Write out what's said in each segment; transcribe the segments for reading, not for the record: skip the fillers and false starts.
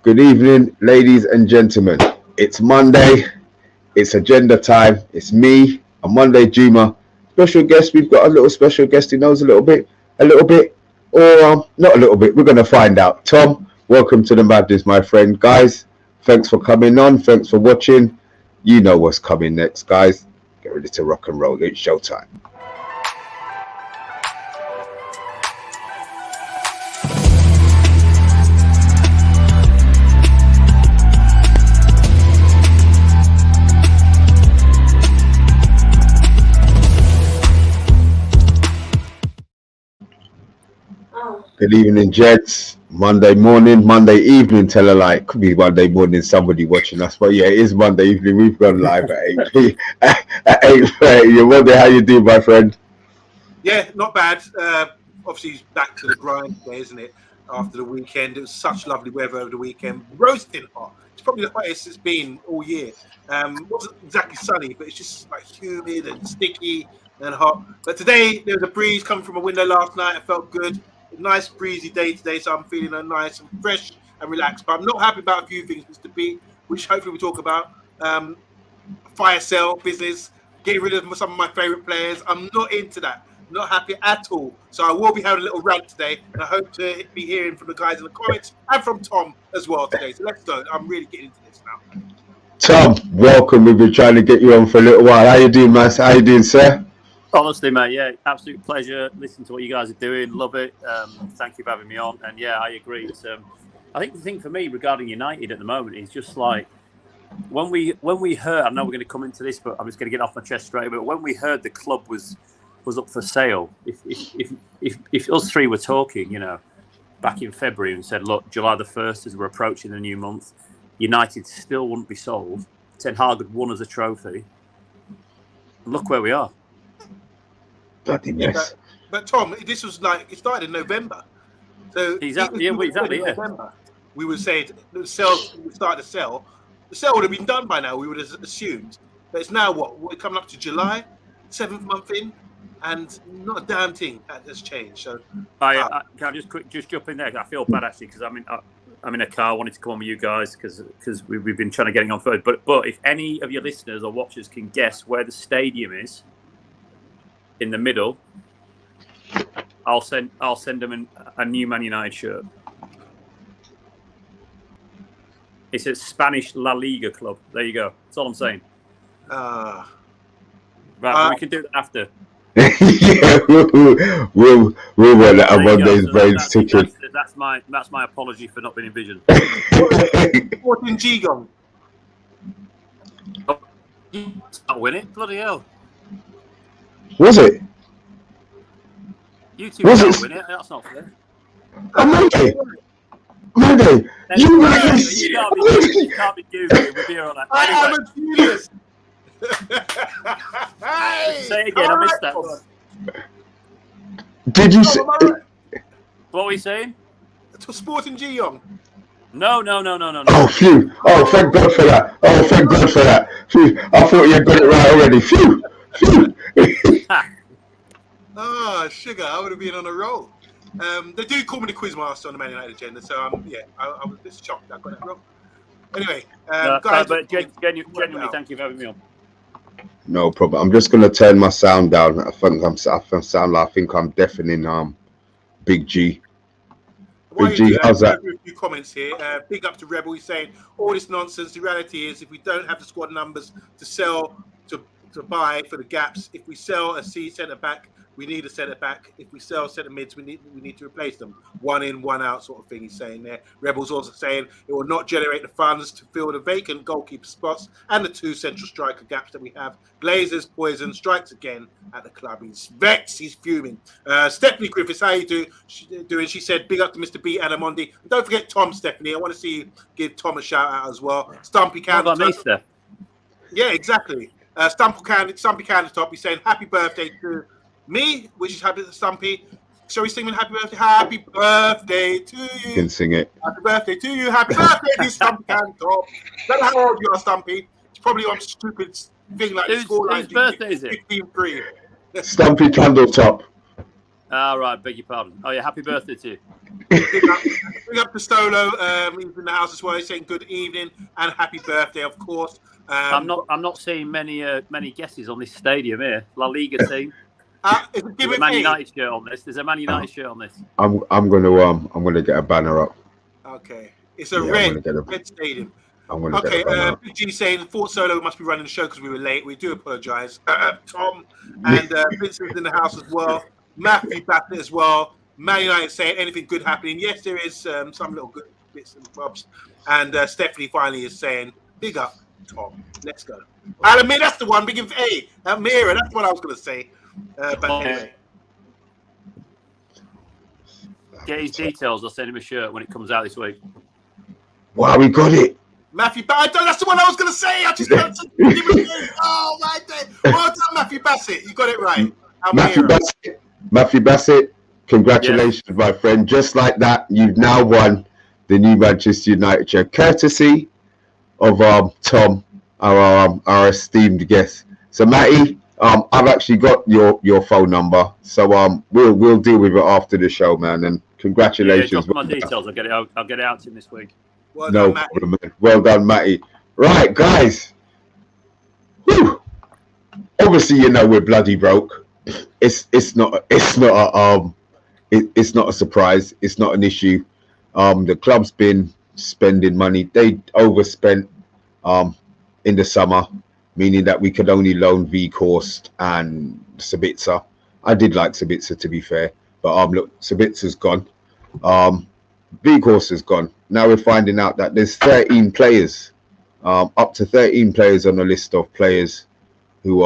Good evening, ladies and gentlemen. It's Monday. It's agenda time. It's me, a Monday Juma. Special guest. We've got a little special guest. He knows a little bit, or not a little bit. We're going to find out. Tom, welcome to the madness, my friend. Guys, thanks for coming on. Thanks for watching. You know what's coming next, guys. Get ready to rock and roll. It's showtime. Good evening, gents. Monday morning, Monday evening, tell a lie. Could be Monday morning, somebody watching us. But yeah, it is Monday evening. We've gone live at 8 at 8:30. Monday, how you doing, my friend? Yeah, not bad. Obviously, back to the grind today, isn't it? After the weekend. It was such lovely weather over the weekend. Roasting hot. It's probably the hottest it's been all year. Wasn't exactly sunny, but it's just like humid and sticky and hot. But today, there was a breeze coming from a window last night. It felt good. A nice breezy day today, so I'm feeling nice and fresh and relaxed. But I'm not happy about a few things, Mr. B, which hopefully we'll talk about. Fire sale business, getting rid of some of my favourite players. I'm not into that. Not happy at all. So I will be having a little rant today, and I hope to be hearing from the guys in the comments and from Tom as well today. So let's go. I'm really getting into this now. Tom, welcome. We've been trying to get you on for a little while. How you doing, man? How you doing, sir? Honestly, mate, yeah, absolute pleasure listening to what you guys are doing. Love it. Thank you for having me on. And yeah, I agree. It's, I think the thing for me regarding United at the moment is just like when we heard. I know we're going to come into this, but I'm just going to get off my chest straight away. But when we heard the club was up for sale, if us three were talking, you know, back in February and said, look, July the 1st as we're approaching the new month, United still wouldn't be sold. Ten Hag had won as a trophy. Look where we are. Bloody mess. But Tom, this was like it started in November. So exactly, November, we would say the sales would start to sell. The sale would have been done by now. We would have assumed. But it's now what? We're coming up to July, 7th month in, and not a damn thing has changed. So can I just jump in there? I feel bad actually because I'm in a car. I wanted to come on with you guys because we've been trying to get on first. But if any of your listeners or watchers can guess where the stadium is. In the middle, I'll send them a new Man United shirt. It's a Spanish La Liga club. There you go. That's all I'm saying. Right, we can do that after. Yeah, we'll run out of Monday's brains ticking. That's my apology for not being envisioned. What in Gigong? Oh, not win it, bloody hell. Was it? You two can't win it. That's not fair. Monday. You can't be goofy. We'll be all right. I am a genius. Say it again. I missed that one. Did you say? What were you saying? To Sporting Giyong. No. Oh, phew. Oh, thank God for that. Phew. I thought you had got it right already. Phew. Sugar, I would have been on a roll. They do call me the Quizmaster on the Man United agenda, so I was just shocked I got it wrong. Anyway, guys, but genuinely, thank you for having me on. No problem. I'm just gonna turn my sound down. I think I'm deafening Big G. Big G, how's that? A few comments here. Big up to Rebel. He's saying all this nonsense. The reality is, if we don't have the squad numbers to sell to buy for the gaps, if we sell a C centre back, we need a centre back. If we sell centre mids, we need to replace them. One in, one out sort of thing. He's saying there. Rebel's also saying it will not generate the funds to fill the vacant goalkeeper spots and the two central striker gaps that we have. Glazers poison strikes again at the club. He's vexed. He's fuming. Stephanie Griffiths, how you doing? She said, "Big up to Mr. B and OMONDI." And don't forget Tom, Stephanie. I want to see you give Tom a shout out as well. Stumpy Countertop. Yeah, exactly. Stumpy Countertop. He's saying happy birthday to me, which is happy to Stumpy. Shall we sing happy birthday? Happy birthday to you. You can sing it. Happy birthday to you. Happy birthday to Stumpy Countertop. Don't know how old you are, Stumpy. It's probably on stupid thing like whose birthday is it? 15-3. Stumpy Candletop. All right, beg your pardon. Oh yeah, happy birthday to you. Big up to Stolo. He's in the house as well. He's saying good evening and happy birthday, of course. I'm not seeing many guesses on this stadium here. La Liga team. There's a Man United shirt on this. There's a Man United shirt on this. I'm gonna get a banner up. Okay, it's a red stadium. Okay, Big G saying Fort Solo must be running the show because we were late. We do apologise. Tom and Vincent's in the house as well. Matthew Bassett as well. Man United saying anything good happening. Yes, there is some little good bits and bobs. And Stephanie finally is saying big up, Tom. Let's go. Alamir, that's the one. Big in Amira, that's what I was going to say. But anyway. Get his details. I'll send him a shirt when it comes out this week. Wow, we got it. Matthew Bassett. That's the one I was going to say. I just got to give him a oh, my day. Well done, Matthew Bassett. You got it right. Matthew Bassett, congratulations, my friend. Just like that, you've now won the new Manchester United shirt, courtesy of Tom, our esteemed guest. So, Matty, I've actually got your phone number, so we'll deal with it after the show, man. And congratulations. Yeah, my details. I'll get it out to him this week. Well no done, problem, man. Well done, Matty. Right, guys. Whew. Obviously, we're bloody broke. It's not a surprise. It's not an issue. The club's been spending money. They overspent in the summer, meaning that we could only loan Weghorst and Sabitzer. I did like Sabitzer, to be fair, but look, Sabitzer's gone. Weghorst is gone. Now we're finding out that there's 13 players, up to 13 players on the list of players who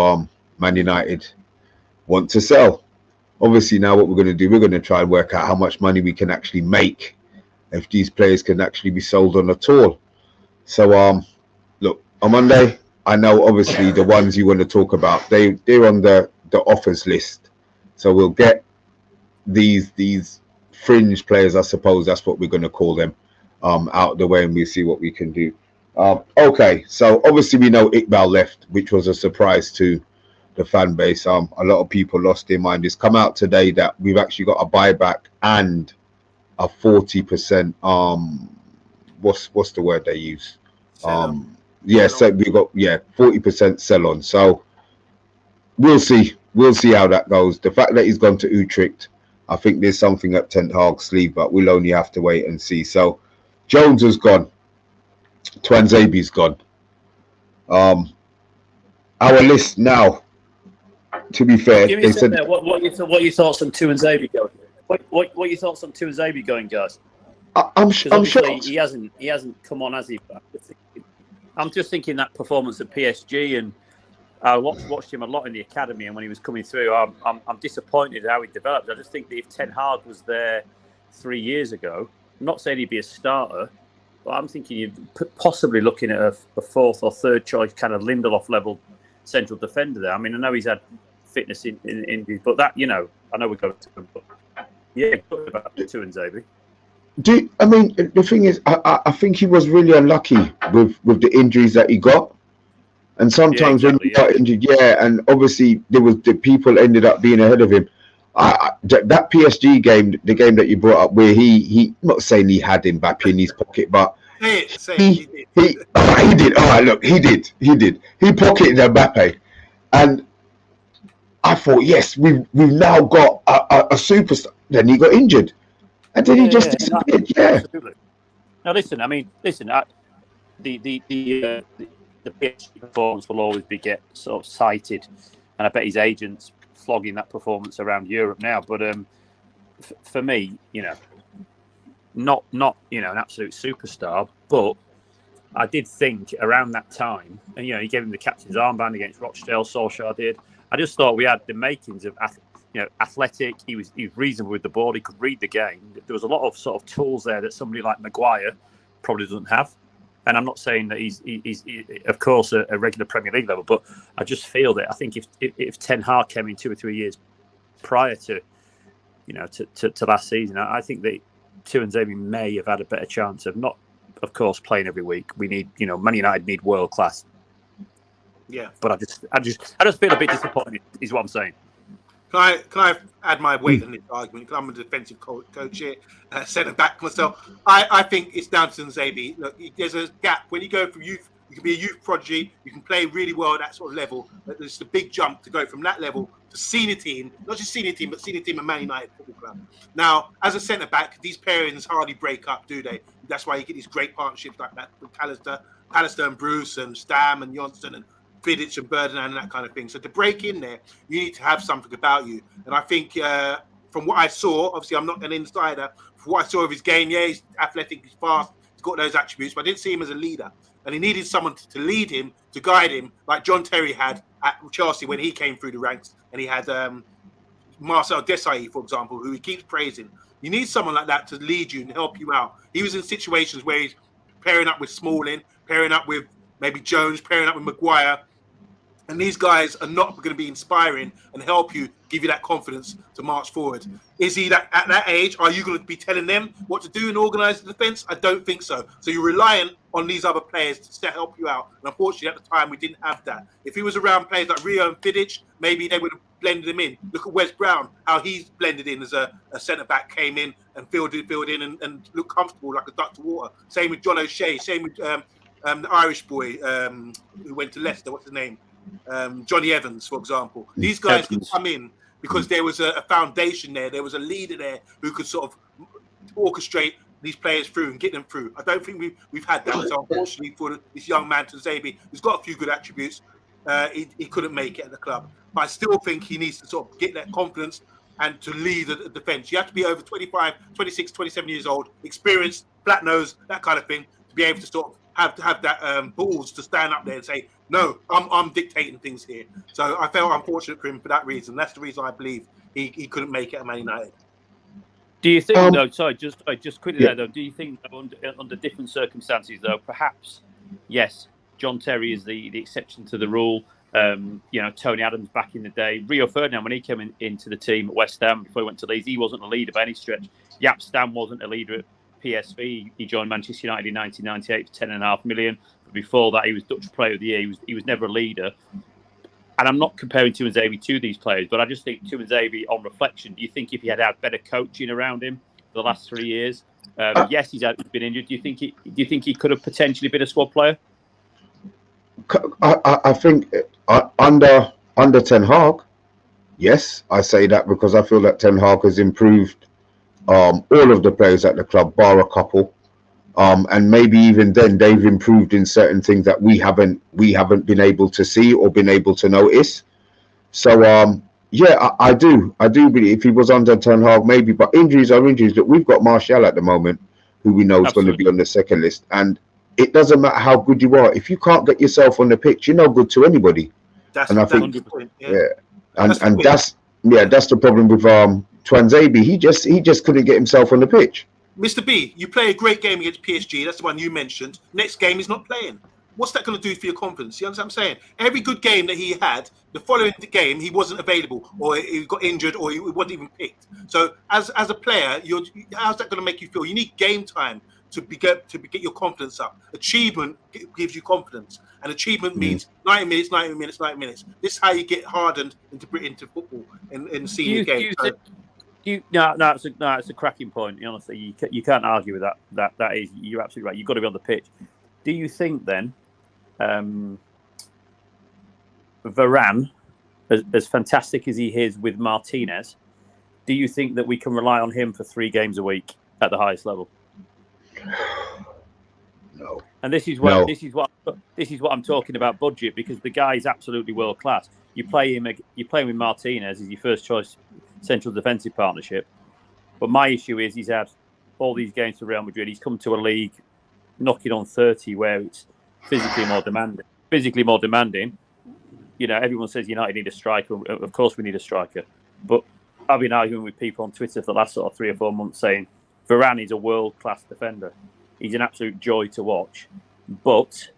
Man United want to sell. Obviously, now what we're going to do, we're going to try and work out how much money we can actually make if these players can actually be sold on a tour. So, look, on Monday, I know obviously the ones you want to talk about, they're on the offers list. So we'll get these fringe players, I suppose that's what we're going to call them, out of the way, and we'll see what we can do. Okay, so obviously we know Iqbal left, which was a surprise to the fan base. A lot of people lost their mind. It's come out today that we've actually got a buyback and a 40%. What's the word they use? So we got 40% sell on. So we'll see how that goes. The fact that he's gone to Utrecht, I think there's something up Ten Hag's sleeve, but we'll only have to wait and see. So Jones has gone. Twanzabi's gone. Our list now, to be fair, give me what are your thoughts on Twanzabi going? What are your thoughts on Twanzabi going, guys? I'm shocked. He hasn't come on, has he? I'm just thinking that performance at PSG, and I watched him a lot in the academy, and when he was coming through, I'm disappointed how he developed. I just think that if Ten Hag was there 3 years ago, I'm not saying he'd be a starter, but I'm thinking you're possibly looking at a fourth or third choice kind of Lindelof level central defender there. I mean, I know he's had fitness in but that, I know we go to him, but yeah, good about Twanzabi. I mean, the thing is, I think he was really unlucky with the injuries that he got. And sometimes when he got injured, and obviously the people ended up being ahead of him. That PSG game, the game that you brought up, where he not saying he had Mbappe in his pocket, but he did. All right, look, he did. He pocketed Mbappe, and I thought, yes, we've now got a superstar. Then he got injured, and then he just disappeared. Absolutely. Now listen, the PSG performance will always be sort of cited, and I bet his agents flogging that performance around Europe now. But for me, not an absolute superstar, but I did think around that time, and he gave him the captain's armband against Rochdale. Solskjaer did. I just thought we had the makings of athletic. He was reasonable with the ball. He could read the game. There was a lot of sort of tools there that somebody like Maguire probably doesn't have. And I'm not saying that he's of course a regular Premier League level, but I just feel that I think if Ten Hag came in 2 or 3 years prior to to last season, I think that Twanzabi may have had a better chance of not, of course, playing every week. We need Man United need world class. Yeah, but I just feel a bit disappointed. Is what I'm saying. Can I add my weight in this argument? Because I'm a defensive coach here, centre back myself. I think it's down to Nzabi. Look, there's a gap when you go from youth. You can be a youth prodigy. You can play really well at that sort of level. But there's a big jump to go from that level to senior team, not just senior team, but senior team at Man United Football Club. Now, as a centre back, these pairings hardly break up, do they? That's why you get these great partnerships like that with Callister and Bruce and Stam and Johnston and Vidic and Ferdinand and that kind of thing. So to break in there, you need to have something about you. And I think from what I saw, obviously I'm not an insider, from what I saw of his game, yeah, he's athletic, he's fast, he's got those attributes, but I didn't see him as a leader. And he needed someone to lead him, to guide him, like John Terry had at Chelsea when he came through the ranks. And he had Marcel Desailly, for example, who he keeps praising. You need someone like that to lead you and help you out. He was in situations where he's pairing up with Smalling, pairing up with maybe Jones, pairing up with Maguire. And these guys are not going to be inspiring and help you, give you that confidence to march forward. Is he at that age? Are you going to be telling them what to do and organise the defence? I don't think so. So you're reliant on these other players to help you out. And unfortunately, at the time, we didn't have that. If he was around players like Rio and Vidic, maybe they would have blended him in. Look at Wes Brown, how he's blended in as a centre-back, came in and filled in and looked comfortable like a duck to water. Same with John O'Shea, same with the Irish boy who went to Leicester. What's his name? Johnny Evans, for example. These guys could come in because there was a foundation there. There was a leader there who could sort of orchestrate these players through and get them through. I don't think we've had that. So unfortunately for this young man, Nzabi, who's got a few good attributes, he couldn't make it at the club. But I still think he needs to sort of get that confidence and to lead the defence. You have to be over 25, 26, 27 years old, experienced, flat nose, that kind of thing, to be able to sort of have that balls to stand up there and say, no, I'm dictating things here. So I felt unfortunate for him for that reason. That's the reason I believe he couldn't make it at Man United. Do you think, though, just quickly there, though, do you think under different circumstances, though, perhaps, yes, John Terry is the exception to the rule. Tony Adams back in the day. Rio Ferdinand, when he came into the team at West Ham before he went to Leeds, he wasn't a leader by any stretch. Jaap Stam wasn't a leader at PSV. He joined Manchester United in 1998 for £10.5 million. But before that, he was Dutch Player of the Year. He was never a leader. And I'm not comparing Nzabi to these players, but I just think Nzabi, on reflection, do you think if he had better coaching around him for the last 3 years, yes, he's been injured. Do you think he could have potentially been a squad player? I think under Ten Hag, yes, I say that because I feel that Ten Hag has improved all of the players at the club, bar a couple, and maybe even then they've improved in certain things that we haven't been able to see or been able to notice. So yeah, I do believe if he was under Ten Hag, maybe, but injuries are injuries. Look, we've got Martial at the moment, who we know is going to be on the second list, and it doesn't matter how good you are. If you can't get yourself on the pitch, you're no good to anybody. And I think, that's the problem with Nzabi. He just couldn't get himself on the pitch. Mr. B, you play a great game against PSG. That's the one you mentioned. Next game, he's not playing. What's that going to do for your confidence? You understand what I'm saying? Every good game that he had, the following game, he wasn't available, or he got injured, or he wasn't even picked. So as a player, how's that going to make you feel? You need game time to get your confidence up. Achievement gives you confidence, and achievement means 90 minutes. This is how you get hardened into football in senior games. It's a cracking point. Honestly, you can't argue with that. That is, you're absolutely right. You've got to be on the pitch. Do you think then, Varane, as fantastic as he is with Martinez, do you think that we can rely on him for 3 games a week at the highest level? No. And this is what I'm talking about budget, because the guy is absolutely world class. You play him with Martinez as your first choice central defensive partnership. But my issue is he's had all these games for Real Madrid. He's come to a league knocking on 30 where it's physically more demanding. Everyone says United need a striker. Of course we need a striker. But I've been arguing with people on Twitter for the last sort of 3 or 4 months saying Varane is a world-class defender. He's an absolute joy to watch. But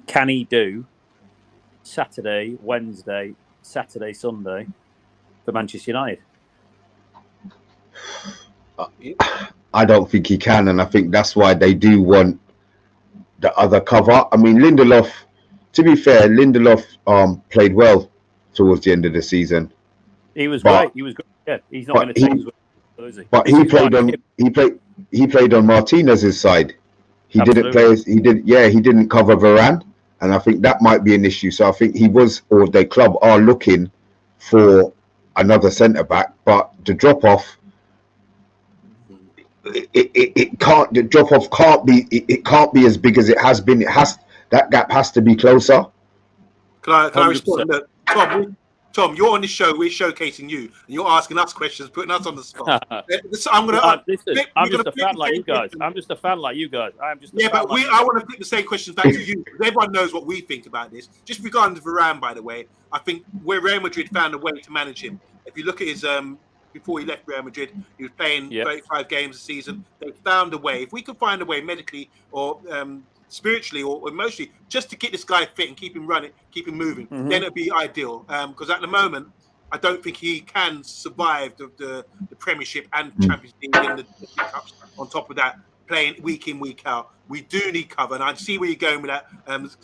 can he do Saturday, Wednesday, Saturday, Sunday for Manchester United? I don't think he can, and I think that's why they do want the other cover. I mean, Lindelof, to be fair, played well towards the end of the season. He was But- great. He was great. Yeah, he's not going to but take us well, is he? But This he is why played on him- he played on Martinez's side. He didn't Absolutely. play. He didn't cover Varane, and I think that might be an issue. So I think the club are looking for another centre back, but the drop off, it can't. The drop off can't be. It can't be as big as it has been. That gap has to be closer. Can I 100%. respond? Look, Tom, you're on this show. We're showcasing you, and you're asking us questions, putting us on the spot. I'm gonna. Listen, I'm just a fan like you guys. I'm just a fan like you guys. Yeah, but I want to flip the same questions back to you. Everyone knows what we think about this. Just regarding Varane, by the way, I think where Real Madrid found a way to manage him. If you look at his before he left Real Madrid, he was playing 35 games a season. They found a way. If we could find a way medically or spiritually or emotionally, just to get this guy fit and keep him running, keep him moving, then it'd be ideal. Because at the moment, I don't think he can survive the Premiership and Champions League and the Cups. On top of that, playing week in, week out, we do need cover. And I see where you're going with that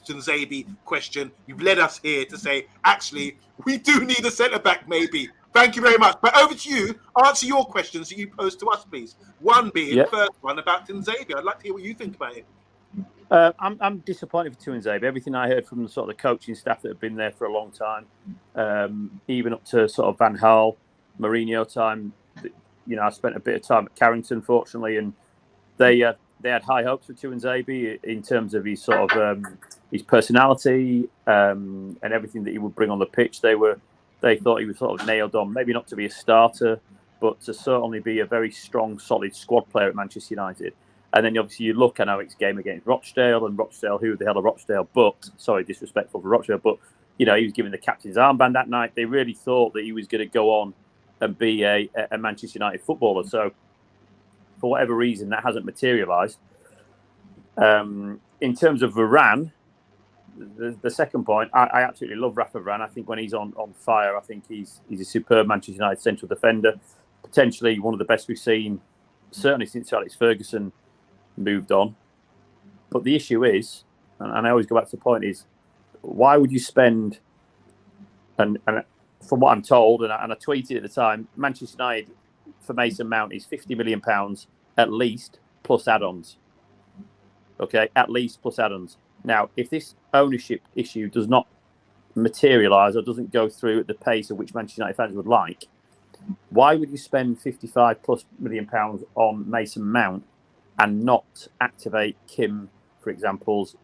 Tunzabi question. You've led us here to say, actually, we do need a centre back, maybe. Thank you very much. But over to you. Answer your questions that you posed to us, please. One being the first one about Tunzabi. I'd like to hear what you think about it. I'm disappointed for Tunzabi. Everything I heard from the sort of the coaching staff that have been there for a long time, even up to sort of Van Gaal, Mourinho time. You know, I spent a bit of time at Carrington, fortunately, and they had high hopes for Tunzabi in terms of his sort of his personality and everything that he would bring on the pitch. They thought he was sort of nailed on, maybe not to be a starter, but to certainly be a very strong, solid squad player at Manchester United. And then obviously you look at how it's game against Rochdale, and Rochdale, who the hell are Rochdale? But, sorry, disrespectful for Rochdale, but, you know, he was given the captain's armband that night. They really thought that he was going to go on and be a Manchester United footballer. So, for whatever reason, that hasn't materialised. In terms of Varane, the second point, I absolutely love Rafa Varane. I think when he's on fire, I think he's a superb Manchester United central defender. Potentially one of the best we've seen, certainly since Alex Ferguson moved on. But the issue is, and I always go back to the point, is why would you spend, and from what I'm told, and I tweeted at the time, Manchester United for Mason Mount is £50 million at least, plus add-ons. Okay, at least plus add-ons. Now, if this ownership issue does not materialise or doesn't go through at the pace at which Manchester United fans would like, why would you spend £55+ million on Mason Mount and not activate Kim, for example's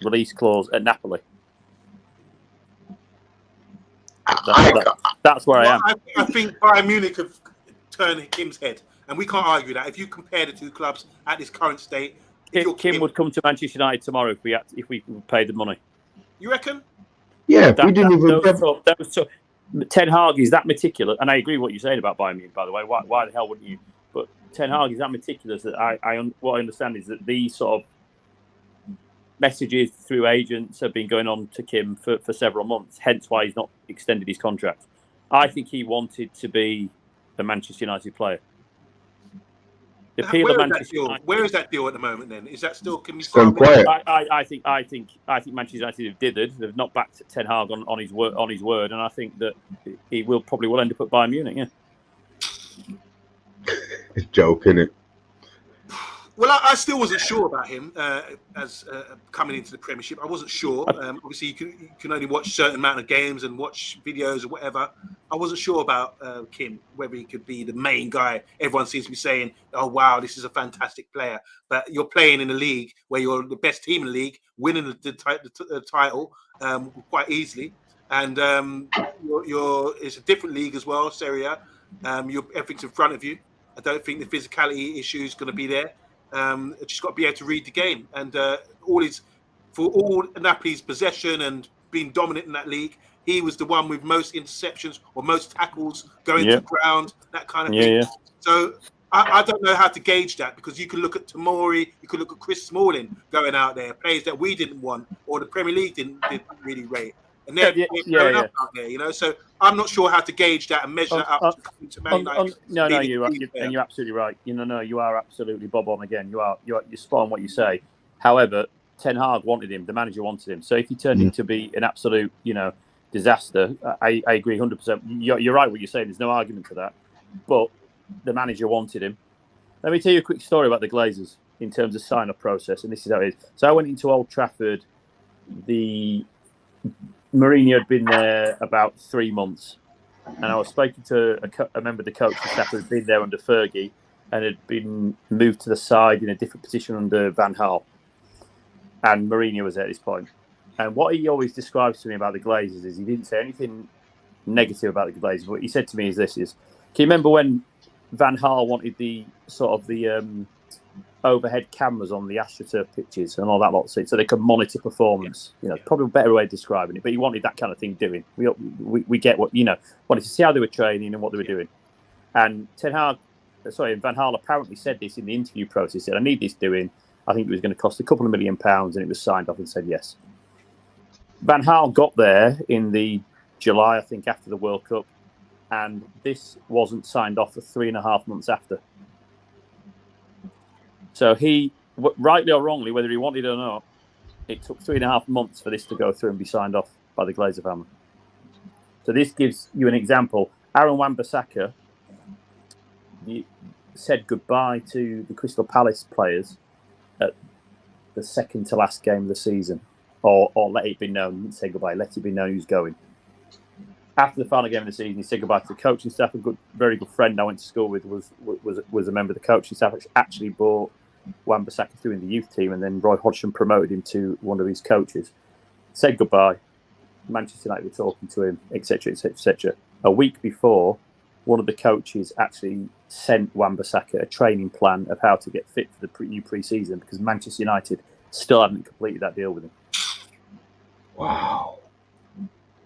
release clause at Napoli? That's where I am. I think Bayern Munich have turned Kim's head, and we can't argue that. If you compare the two clubs at this current state, Kim would come to Manchester United tomorrow if we paid the money. You reckon? Yeah, we didn't even. Ten Hag is that meticulous, and I agree with what you're saying about Bayern Munich, by the way. Why the hell wouldn't you? But Ten Hag is that meticulous that what I understand is that these sort of messages through agents have been going on to Kim for several months, hence why he's not extended his contract. I think he wanted to be a Manchester United player. The appeal of Manchester United. Where is that deal at the moment then? Is that still... Can we gone quiet. I think Manchester United have dithered. They've not backed Ten Hag on his word, and I think that he will end up at Bayern Munich. Yeah. It's a joke, isn't it? Well, I still wasn't sure about him as coming into the Premiership. I wasn't sure. Obviously, you can only watch a certain amount of games and watch videos or whatever. I wasn't sure about Kim, whether he could be the main guy. Everyone seems to be saying, oh, wow, this is a fantastic player. But you're playing in a league where you're the best team in the league, winning the title quite easily. And it's a different league as well, Serie A. Everything's in front of you. I don't think the physicality issue is going to be there. Just got to be able to read the game, and all Napoli's possession and being dominant in that league, he was the one with most interceptions or most tackles going to ground, that kind of thing. Yeah. So I don't know how to gauge that, because you can look at Tomori, you could look at Chris Smalling going out there, players that we didn't want or the Premier League didn't really rate. And they're going up out there, you know. So I'm not sure how to gauge that and measure that up to Man United. You're absolutely right. You are absolutely bob on again. You're spot on what you say. However, Ten Hag wanted him. The manager wanted him. So if he turned him to be an absolute, disaster. I agree 100%. You're right what you're saying. There's no argument to that. But the manager wanted him. Let me tell you a quick story about the Glazers in terms of sign-up process, and this is how it is. So I went into Old Trafford. Mourinho had been there about 3 months, and I was speaking to a member of the coaching staff who had been there under Fergie and had been moved to the side in a different position under Van Gaal. And Mourinho was there at this point. And what he always describes to me about the Glazers is he didn't say anything negative about the Glazers. What he said to me is can you remember when Van Gaal wanted the overhead cameras on the AstroTurf pitches and all that lot, so they could monitor performance? Probably a better way of describing it, but he wanted that kind of thing doing. We get what, wanted to see how they were training and what they were doing. And Van Gaal apparently said this in the interview process. He said, I need this doing. I think it was going to cost a couple of £1 million, and it was signed off and said yes. Van Gaal got there in the July, I think, after the World Cup, and this wasn't signed off for 3.5 months after. So he, rightly or wrongly, whether he wanted it or not, it took 3.5 months for this to go through and be signed off by the Glazer family. So this gives you an example. Aaron Wan-Bissaka said goodbye to the Crystal Palace players at the second to last game of the season. Or let it be known, he didn't say goodbye, let it be known who's going. After the final game of the season, he said goodbye to the coaching staff. Very good friend I went to school with was a member of the coaching staff, which actually brought Wan-Bissaka through in the youth team, and then Roy Hodgson promoted him to one of his coaches. Said goodbye. Manchester United were talking to him, etc., etc., etc. A week before, one of the coaches actually sent Wan-Bissaka a training plan of how to get fit for the new pre-season, because Manchester United still hadn't completed that deal with him. Wow.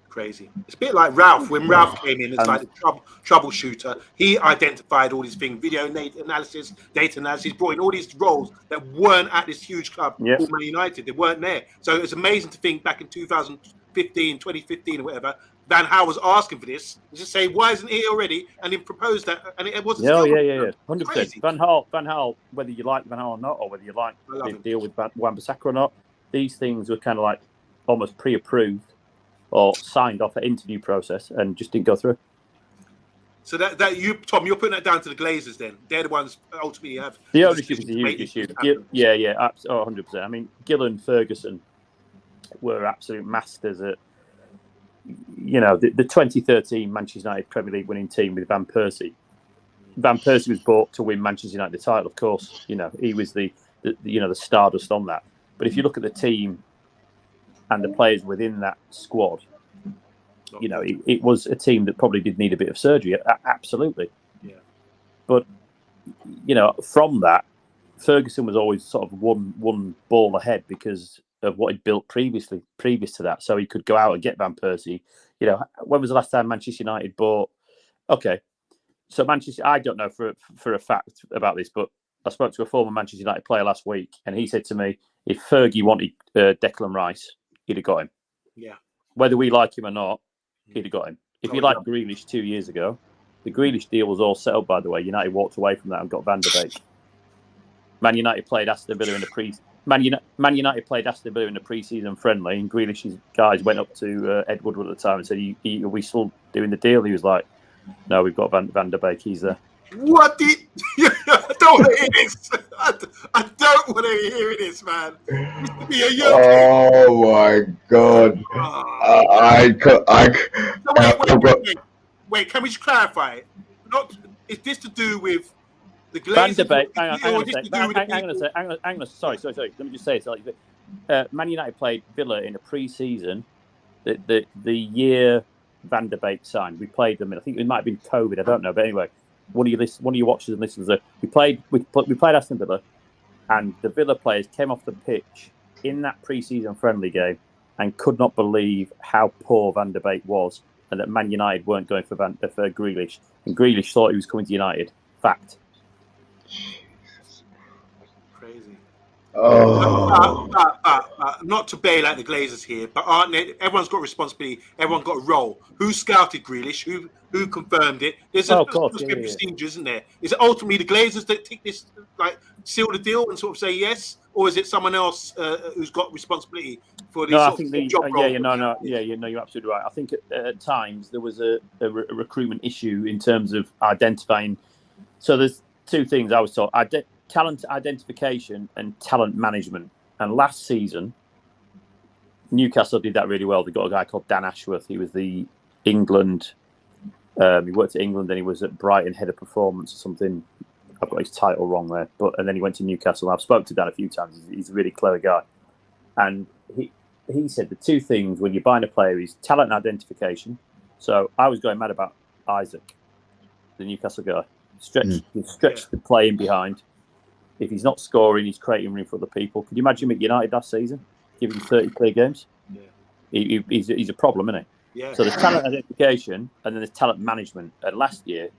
Crazy. It's a bit like Ralph. When Ralph came in, it's like the troubleshooter. He identified all these things, video analysis, data analysis, brought in all these roles that weren't at this huge club called Man United. They weren't there. So it's amazing to think back in 2015 or whatever, Van Gaal was asking for this. Just say, why isn't he already? And he proposed that, and it wasn't. 100%. Van Gaal, whether you like Van Gaal or not, or whether you like the deal with Wan-Bissaka or not, these things were kind of like almost pre-approved or signed off at interview process and just didn't go through. So that you, Tom, you're putting that down to the Glazers then. They're the ones ultimately have the ownership is a huge issue. Yeah, 100%. I mean, Gill and Ferguson were absolute masters at, the 2013 Manchester United Premier League winning team with Van Persie. Van Persie was bought to win Manchester United the title, of course. He was the stardust on that. But if you look at the team and the players within that squad, it was a team that probably did need a bit of surgery. Absolutely. Yeah. But, from that, Ferguson was always sort of one ball ahead because of what he'd built previous to that. So he could go out and get Van Persie. When was the last time Manchester United bought? Okay. So Manchester, I don't know for a fact about this, but I spoke to a former Manchester United player last week, and he said to me, if Fergie wanted Declan Rice, he'd have got him. Yeah. Whether we like him or not, he'd have got him. If you like Grealish 2 years ago, the Grealish deal was all settled, by the way. United walked away from that and got Van der Beek. Man United played Aston Villa in the Man United played Aston Villa in the pre-season friendly, and Grealish's guys went up to Ed Woodward at the time and said, are we still doing the deal? He was like, no, we've got Van der Beek. He's there. What did I don't want to hear this. I don't want to hear this, man. Oh my God! Wait. Can we just clarify? Is this to do with the Glazers? Van der Beek. Hang on a second. Sorry. Let me just say it. Man United played Villa in a pre-season. The year Van der Beek signed, we played them. I think it might have been COVID. I don't know, but anyway. One of your watchers and listeners, we played Aston Villa, and the Villa players came off the pitch in that pre-season friendly game and could not believe how poor Van der Beek was, and that Man United weren't going for Grealish, and Grealish thought he was coming to United. Fact. Crazy. Oh, Not to bail out the Glazers here, but aren't they? Everyone's got responsibility. Everyone's got a role. Who scouted Grealish? Who confirmed it? There's Oh, of course, supposed to yeah, be a yeah. procedure, isn't there? Is it ultimately the Glazers that take this, like, seal the deal and sort of say yes, or is it someone else who's got responsibility for these No, I sort think of job roles? you're absolutely right. I think at times there was a recruitment issue in terms of identifying. So there's two things I was taught: talent identification and talent management. And last season, Newcastle did that really well. They got a guy called Dan Ashworth. He was the England. He worked at England, then he was at Brighton, head of performance or something. I've got his title wrong there, and then he went to Newcastle. I've spoken to Dan a few times. He's a really clever guy, and he said the two things when you're buying a player is talent identification. So I was going mad about Isaac, the Newcastle guy. Stretch the play in behind. If he's not scoring, he's creating room for other people. Could you imagine him at United last season? Give him 30 clear games. Yeah. He's a problem, isn't he? Yeah. So there's talent identification and then there's talent management. And last year,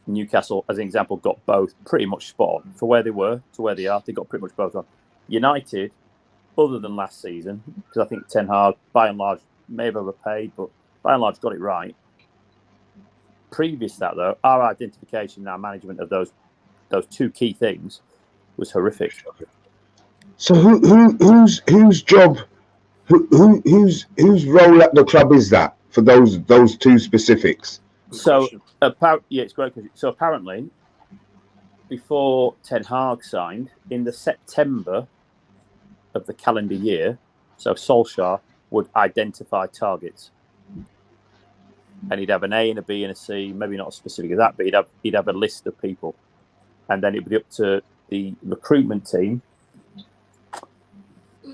Newcastle, as an example, got both pretty much spot on. For where they were to where they are, they got pretty much both on. United, other than last season, because I think Ten Hag, by and large, may have overpaid, but by and large got it right. Previous to that, though, our identification and our management of those two key things was horrific. so whose job, whose role at the club is that for those two specifics? So, it's great. So apparently, before Ten Hag signed, in the September of the calendar year, so Solskjaer would identify targets. And he'd have an A and a B and a C, maybe not as specific as that, but he'd have a list of people. And then it would be up to the recruitment team.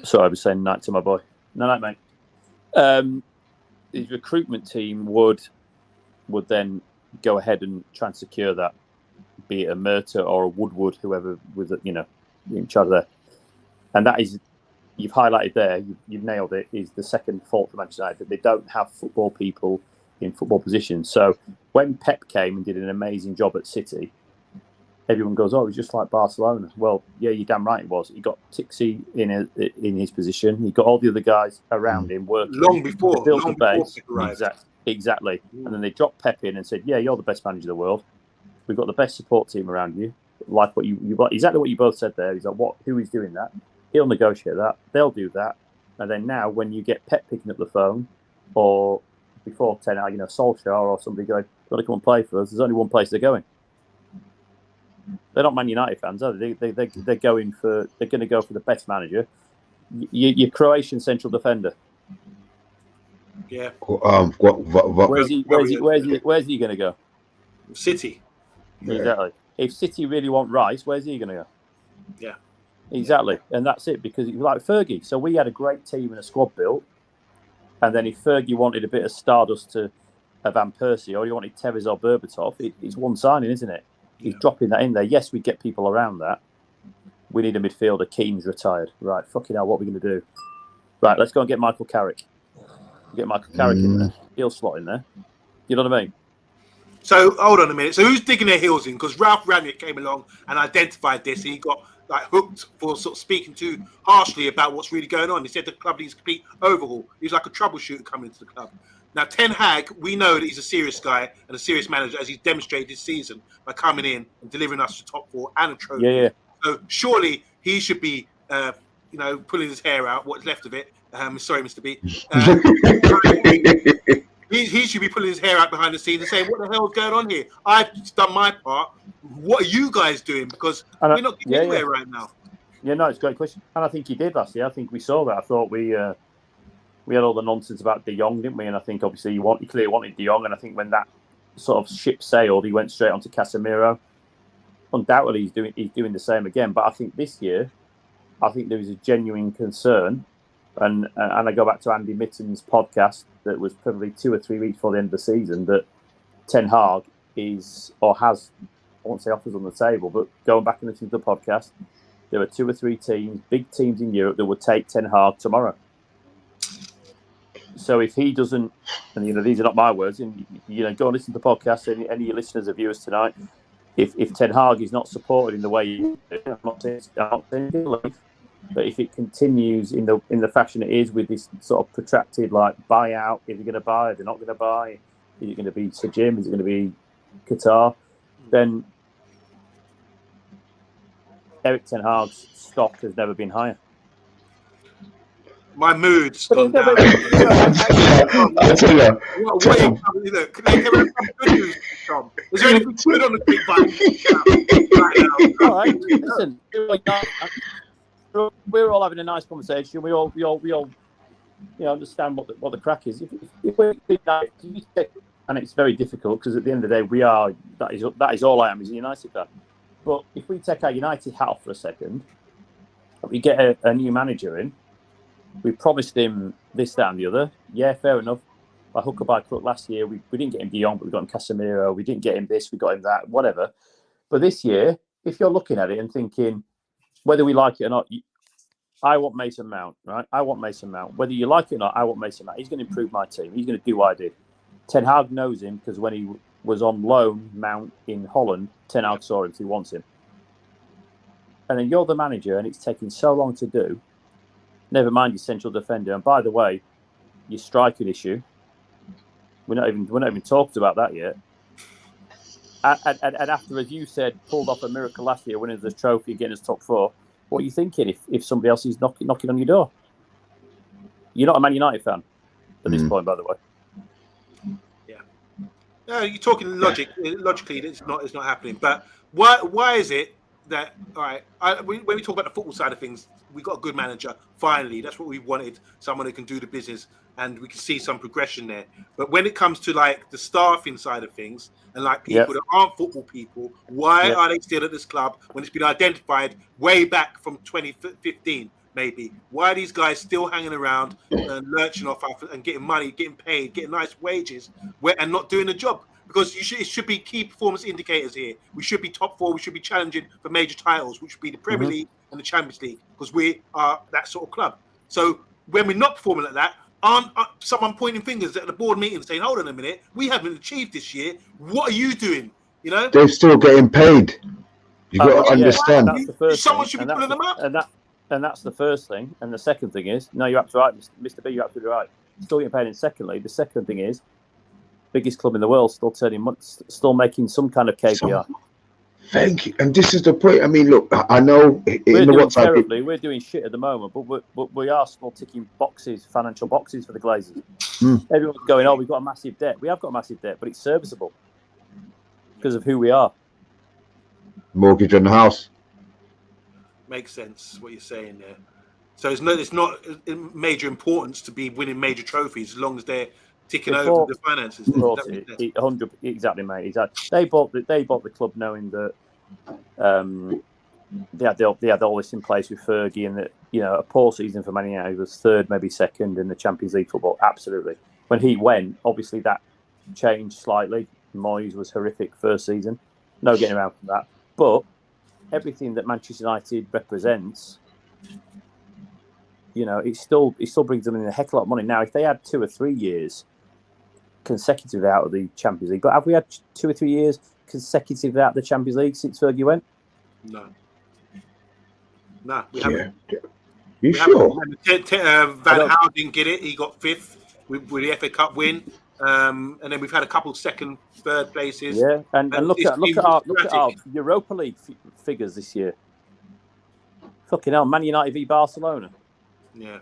Sorry, I was saying night to my boy. No, night, mate. His recruitment team would then go ahead and try and secure that, be it a Murta or a Woodward, whoever was, in charge there. And that is, you've highlighted there, you've nailed it, is the second fault for Manchester United, that they don't have football people in football positions. So when Pep came and did an amazing job at City, everyone goes, "Oh, it was just like Barcelona." Well, yeah, you're damn right it was. He got Tixi in his position. He got all the other guys around him working long before built the base. Before Exactly. And then they dropped Pep in and said, "Yeah, you're the best manager in the world. We've got the best support team around you. Like what you got, exactly what you both said there. He's like, who is doing that? He'll negotiate that. They'll do that. And then now, when you get Pep picking up the phone, or before 10 hours, Solskjaer or somebody going, "Want to come and play for us?" There's only one place they're going. They're not Man United fans, are they? They're going for. They're going to go for the best manager. Your Croatian central defender. Yeah. Where's he going to go? City. Exactly. If City really want Rice, where's he going to go? Yeah. Exactly. And that's it, because it's like Fergie. So we had a great team and a squad built. And then if Fergie wanted a bit of stardust to Van Persie, or he wanted Tevez or Berbatov, it's one signing, isn't it? He's dropping that in there. Yes, we get people around that. We need a midfielder. Keane's retired. Right, fucking hell, what are we going to do? Right, let's go and get Michael Carrick. Get Michael Carrick in there. He'll slot in there. You know what I mean? So, hold on a minute. So who's digging their heels in? Because Ralph Rangnick came along and identified this. He got hooked for sort of speaking too harshly about what's really going on. He said the club needs a complete overhaul. He's like a troubleshooter coming into the club. Now, Ten Hag, we know that he's a serious guy and a serious manager, as he's demonstrated this season by coming in and delivering us the top four and a trophy. Yeah. So surely he should be, pulling his hair out, what's left of it. Sorry, Mr. B. He should be pulling his hair out behind the scenes and saying, "What the hell is going on here? I've done my part. What are you guys doing? Because we're not getting anywhere right now." Yeah, no, it's a great question. And I think he did last year. I think we saw that. I thought we had all the nonsense about De Jong, didn't we? And I think obviously he clearly wanted De Jong. And I think when that sort of ship sailed, he went straight onto Casemiro. Undoubtedly, he's doing the same again. But I think this year, I think there was a genuine concern. And I go back to Andy Mitten's podcast that was probably 2 or 3 weeks before the end of the season, that Ten Hag is, or has, I won't say offers on the table, but going back and listening to the podcast, there are 2 or 3 teams, big teams in Europe, that would take Ten Hag tomorrow. So if he doesn't, and these are not my words, and go and listen to the podcast, any of your listeners or viewers tonight, if Ten Hag is not supported in the way I'm not saying he'll leave, but if it continues in the fashion it is with this sort of protracted like buyout, if they're going to buy, if they're not going to buy, is it going to be Sir Jim, is it going to be Qatar, then Erik Ten Hag's stock has never been higher. My mood's gone down. I tell you, Look, can we have some good news, Tom? Is there anything good on the big bike right now? All right, listen, we're all having a nice conversation. We all understand what the crack is. If we're and it's very difficult because at the end of the day, that is all I am is a United fan. But if we take our United hat off for a second, we get a new manager in. We promised him this, that, and the other. Yeah, fair enough. By hook or by crook, last year we didn't get him De Jong, but we got him Casemiro. We didn't get him this, we got him that, whatever. But this year, if you're looking at it and thinking, whether we like it or not, I want Mason Mount, right? I want Mason Mount. Whether you like it or not, I want Mason Mount. He's going to improve my team. He's going to do what I did. Ten Hag knows him because when he was on loan, Mount in Holland, Ten Hag saw him, so he wants him. And then you're the manager, and it's taking so long to do. Never mind your central defender. And by the way, your striking issue, we're not even talked about that yet. And after, as you said, pulled off a miracle last year, winning the trophy, getting us top four, what are you thinking if somebody else is knocking on your door? You're not a Man United fan at this point, by the way. Yeah. No, you're talking logically, it's not happening. But why is it that, all right, when we talk about the football side of things, we got a good manager, finally. That's what we wanted, someone who can do the business, and we can see some progression there. But when it comes to, like, the staffing side of things, and, like, people that aren't football people, why are they still at this club when it's been identified way back from 2015, maybe? Why are these guys still hanging around and lurching off and getting money, getting paid, getting nice wages, and not doing the job? Because it should be key performance indicators here. We should be top four. We should be challenging for major titles, which would be the Premier League and the Champions League, because we are that sort of club. So when we're not performing like that, aren't someone pointing fingers at the board meeting saying, hold on a minute, we haven't achieved this year. What are you doing? You know? They're still getting paid. You've got to understand. That's the first Someone thing. should be pulling them up. And that's the first thing. And the second thing is, no, you're absolutely right, Mr. B, you're absolutely right. Still getting paid. And secondly, the second thing is, biggest club in the world, still making some kind of KPI. Thank you. And this is the point. I mean, look, I know we're doing shit at the moment, but we are still ticking boxes, financial boxes for the Glazers. Everyone's going, oh, we've got a massive debt. We have got a massive debt, but it's serviceable because of who we are. Mortgage on the house. Makes sense what you're saying there. So it's not major importance to be winning major trophies as long as they're ticking over the finances. 100 exactly, mate. Exactly. They bought the club knowing that they had all this in place with Fergie, and that, you know, a poor season for Man United was third, maybe second in the Champions League football. Absolutely. When he went, obviously that changed slightly. Moyes was horrific first season. No getting around from that. But everything that Manchester United represents, you know, it still brings them in a heck of a lot of money. Now, if they had 2 or 3 years consecutive out of the Champions League, but have we had 2 or 3 years consecutive out of the Champions League since Fergie went? No, we haven't. You sure? Van Gaal didn't get it. He got 5th with the FA Cup win. And then we've had a couple second, third places. Yeah, and look at our Europa League figures this year. Fucking hell, Man United v Barcelona. Yeah.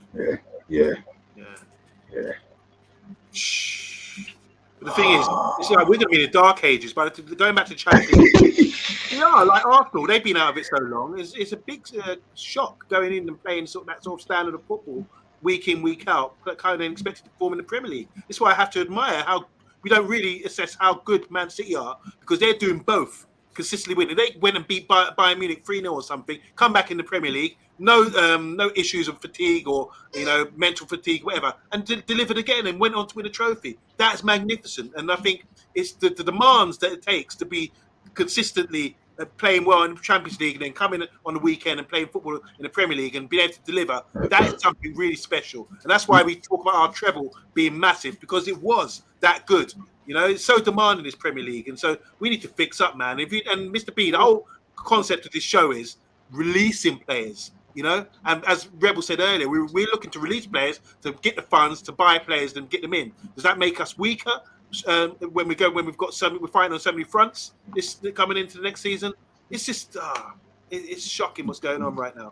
But the thing is, it's like we're going to be in the dark ages. But going back to Champions League, like Arsenal, they've been out of it so long. It's a big shock going in and playing that sort of standard of football week in, week out, but kind of expected to perform in the Premier League. That's why I have to admire how we don't really assess how good Man City are, because they're doing both consistently winning. They went and beat Bayern Munich 3-0 or something, come back in the Premier League, no issues of fatigue or mental fatigue, whatever, and delivered again and went on to win a trophy. That's magnificent, and I think it's the demands that it takes to be consistently playing well in the Champions League and then coming on the weekend and playing football in the Premier League and being able to deliver. That is something really special, and that's why we talk about our treble being massive, because that good. You know, it's so demanding, this Premier League, and so we need to fix up, man. And Mr. B, the whole concept of this show is releasing players. You know, and as Rebel said earlier, we're looking to release players to get the funds to buy players and get them in. Does that make us weaker when we're fighting on so many fronts this coming into the next season? It's just it's shocking what's going on right now.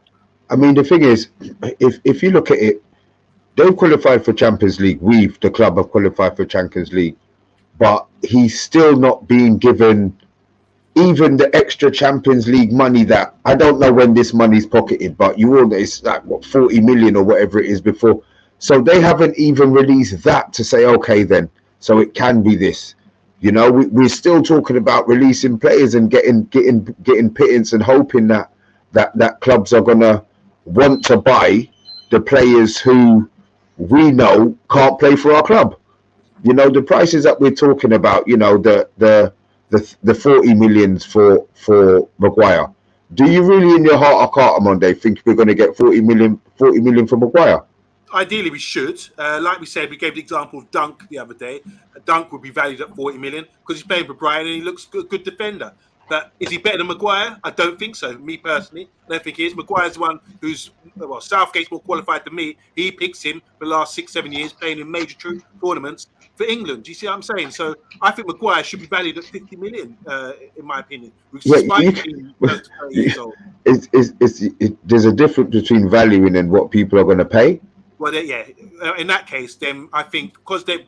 I mean, the thing is, if you look at it, they've qualified for Champions League. The club have qualified for Champions League, but he's still not being given even the extra Champions League money that, I don't know when this money's pocketed, but it's like, what, 40 million or whatever it is before. So they haven't even released that to say, okay, then, so it can be this. You know, we're still talking about releasing players and getting pittance and hoping that clubs are going to want to buy the players who we know can't play for our club. You know, the prices that we're talking about, you know, the 40 millions for Maguire. Do you really, in your heart of heart, Monday, think we're going to get 40 million for Maguire? Ideally, we should. Like we said, we gave the example of Dunk the other day. Dunk would be valued at 40 million because he's playing for Brighton and he looks a good defender. But is he better than Maguire? I don't think so. Me personally, I don't think he is. Maguire's the one who's, well, Southgate's more qualified than me. He picks him for the last 6-7 years, playing in major tournaments for England. Do you see what I'm saying? So I think Maguire should be valued at 50 million, in my opinion. Years old. There's a difference between valuing and what people are going to pay. Well, yeah. In that case, then I think because they've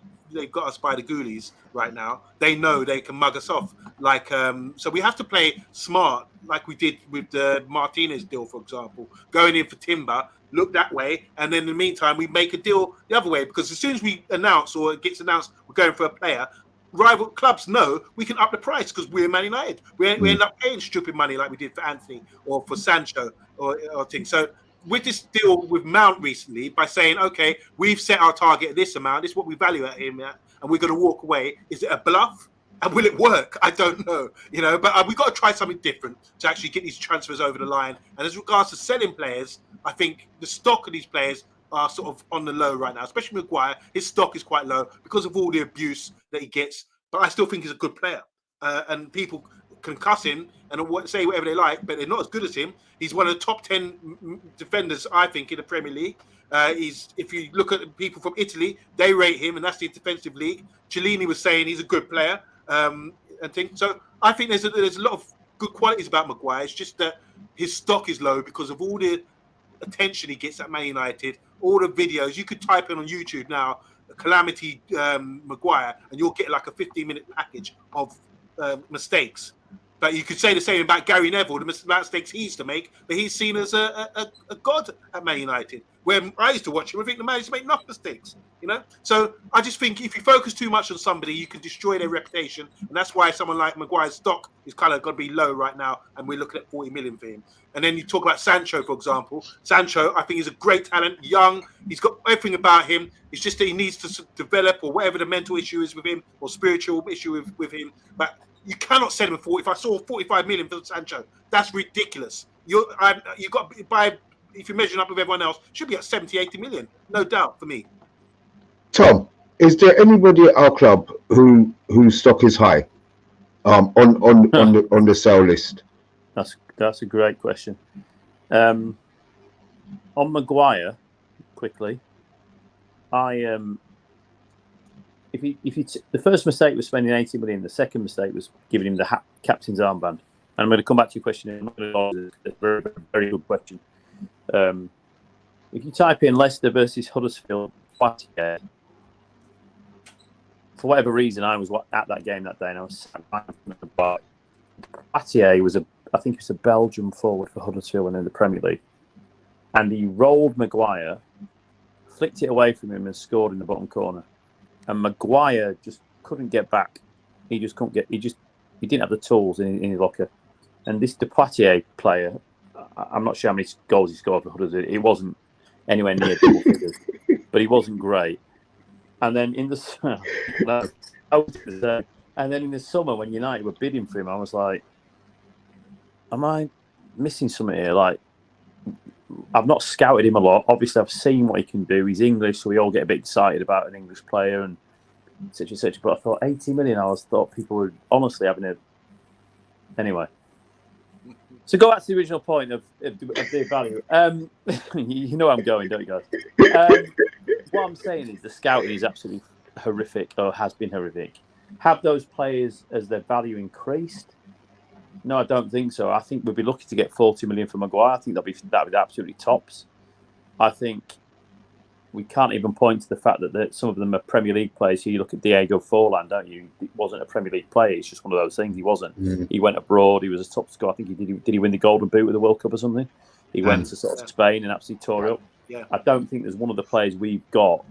got us by the ghoulies right now, they know they can mug us off. Like, so we have to play smart, like we did with the Martinez deal, for example, going in for Timber. Look that way, and then in the meantime, we make a deal the other way, because as soon as we announce or it gets announced we're going for a player, rival clubs know we can up the price because we're Man United. We end up paying stupid money like we did for Anthony or for Sancho or things. So with this deal with Mount recently, by saying, okay, we've set our target at this amount, this is what we value at him at, and we're going to walk away. Is it a bluff? And will it work? I don't know, you know, but we've got to try something different to actually get these transfers over the line. And as regards to selling players, I think the stock of these players are sort of on the low right now, especially Maguire. His stock is quite low because of all the abuse that he gets, but I still think he's a good player. And people can cuss him and say whatever they like, but they're not as good as him. He's one of the top 10 defenders, I think, in the Premier League. If you look at people from Italy, they rate him, and that's the defensive league. Cellini was saying he's a good player. And things. So I think there's a lot of good qualities about Maguire. It's just that his stock is low because of all the attention he gets at Man United, all the videos. You could type in on YouTube now, Calamity Maguire, and you'll get like a 15-minute package of mistakes. But you could say the same about Gary Neville, the mistakes he used to make, but he's seen as a god at Man United. Where I used to watch him, I think the man used to make enough mistakes, you know? So I just think if you focus too much on somebody, you can destroy their reputation. And that's why someone like Maguire's stock is kind of got to be low right now. And we're looking at 40 million for him. And then you talk about Sancho, for example. Sancho, I think, is a great talent, young. He's got everything about him. It's just that he needs to develop, or whatever the mental issue is with him, or spiritual issue with him. But you cannot sell him at 40. If I saw 45 million for Sancho, that's ridiculous. You got to buy. If you're measuring up with everyone else, should be at 70, 80 million. No doubt for me. Tom, is there anybody at our club whose stock is high on the sale list? That's a great question. On Maguire, quickly, the first mistake was spending 80 million. The second mistake was giving him the captain's armband. And I'm going to come back to your question. It's a very, very good question. If you type in Leicester versus Huddersfield, for whatever reason, I was at that game that day, and I was Poitier was I think he was a Belgian forward for Huddersfield and in the Premier League, and he rolled Maguire, flicked it away from him, and scored in the bottom corner. And Maguire just couldn't get back. He just couldn't get. He didn't have the tools in his locker. And this Poitier player, I'm not sure how many goals he scored for Huddersfield. It wasn't anywhere near double figures, but he wasn't great. And then in the summer, when United were bidding for him, I was like, "Am I missing something here?" Like, I've not scouted him a lot. Obviously, I've seen what he can do. He's English, so we all get a bit excited about an English player. And etc. But I thought 80 million. I thought people were honestly having a. Anyway. So go back to the original point of the value. You know where I'm going, don't you guys? What I'm saying is the scouting is absolutely horrific, or has been horrific. Have those players as their value increased? No, I don't think so. I think we'd be lucky to get 40 million from Maguire. I think that'd be absolutely tops. I think we can't even point to the fact that some of them are Premier League players. So you look at Diego Forlan, don't you? He wasn't a Premier League player. It's just one of those things. He wasn't. Mm. He went abroad. He was a top scorer. I think did he win the Golden Boot with the World Cup or something? He went to sort of Spain and absolutely tore it up. Yeah. I don't think there's one of the players we've got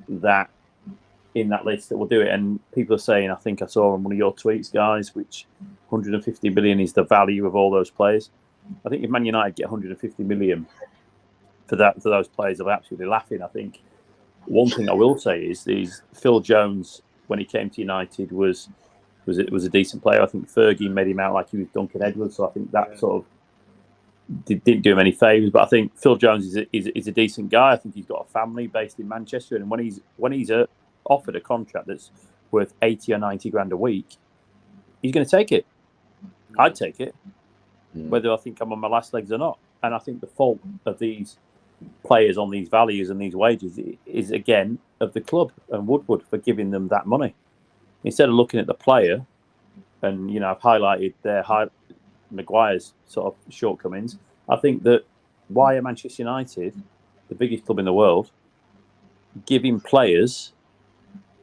that in that list that will do it. And people are saying, I think I saw on one of your tweets, guys, which 150 million is the value of all those players. I think if Man United get 150 million for those players, I'm absolutely laughing. I think one thing I will say is Phil Jones, when he came to United, was a decent player. I think Fergie made him out like he was Duncan Edwards, so I think that sort of didn't do him any favours. But I think Phil Jones is a decent guy. I think he's got a family based in Manchester, and when he's offered a contract that's worth 80 or 90 grand a week, he's going to take it. I'd take it, whether I think I'm on my last legs or not. And I think the fault of these players on these values and these wages is again of the club and Woodward for giving them that money instead of looking at the player. And I've highlighted Maguire's sort of shortcomings. I think that why are Manchester United, the biggest club in the world, giving players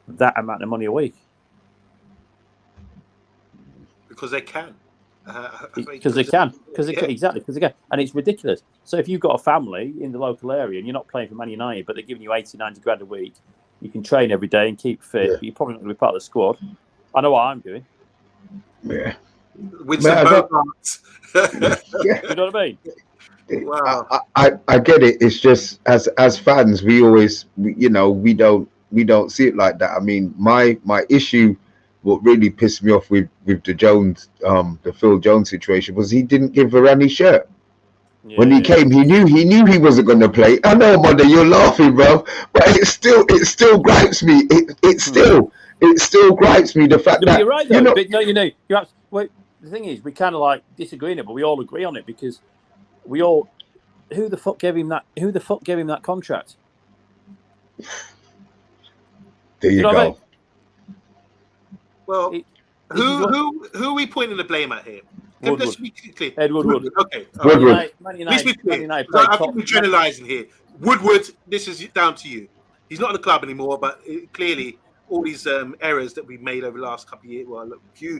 that amount of money a week? Because they can. Because they can, exactly, because they can, and it's ridiculous. So if you've got a family in the local area and you're not playing for Man United, but they're giving you 80, 90 grand a week, you can train every day and keep fit. But you're probably not going to be part of the squad. I know what I'm doing. Yeah, with some Bogarts. You know what I mean? Wow. I get it. It's just as fans, we always we don't see it like that. I mean, my issue. What really pissed me off with the Jones, the Phil Jones situation was he didn't give Varane his shirt. When he came, he knew he wasn't going to play. I know, Monday, you're laughing, bro, but it still gripes me. It still gripes me the fact that you're right though. But the thing is, we kind of like disagree on it, but we all agree on it because we all. Who the fuck gave him that? Who the fuck gave him that contract? There you go. I mean? Well, who are we pointing the blame at here? Let's be clear. Woodward. Okay. Woodward. Man United, I think we're generalising here. Woodward, this is down to you. He's not in the club anymore, but clearly all these errors that we've made over the last couple of years. Well,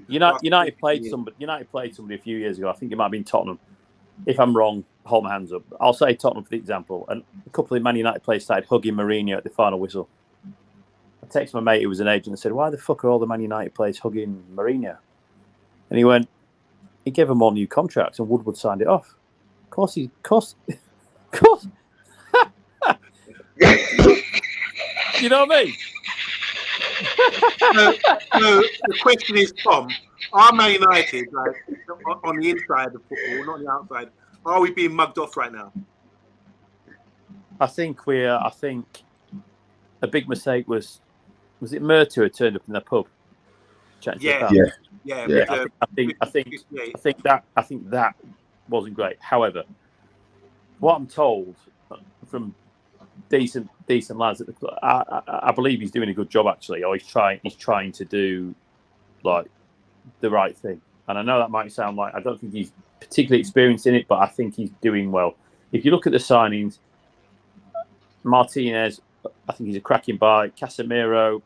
United played somebody a few years ago. I think it might have been Tottenham. If I'm wrong, hold my hands up. I'll say Tottenham for the example. And a couple of Man United players started hugging Mourinho at the final whistle. I texted my mate who was an agent and said, "Why the fuck are all the Man United players hugging Mourinho?" And he gave them all new contracts and Woodward signed it off. Of course. You know what I mean? So the question is, Tom, are Man United, on the inside of football, not on the outside, are we being mugged off right now? I think a big mistake was it Murtu who turned up in the pub? Yeah. I think that wasn't great. However, what I'm told from decent lads at the club, I believe he's doing a good job actually, or he's trying to do like the right thing. And I know that might sound like I don't think he's particularly experienced in it, but I think he's doing well. If you look at the signings, Martinez, I think he's a cracking buy. Casemiro,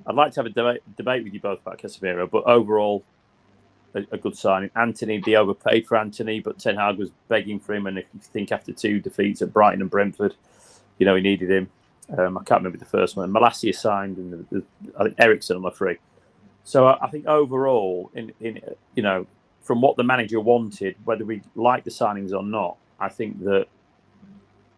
I'd like to have a debate with you both about Casemiro, but overall, a good signing. Anthony, they overpaid for Anthony, but Ten Hag was begging for him. And if you think after 2 defeats at Brighton and Brentford, he needed him. I can't remember the first one. Malacia signed, and I think Ericsson on the free. So I think overall, in from what the manager wanted, whether we like the signings or not, I think that.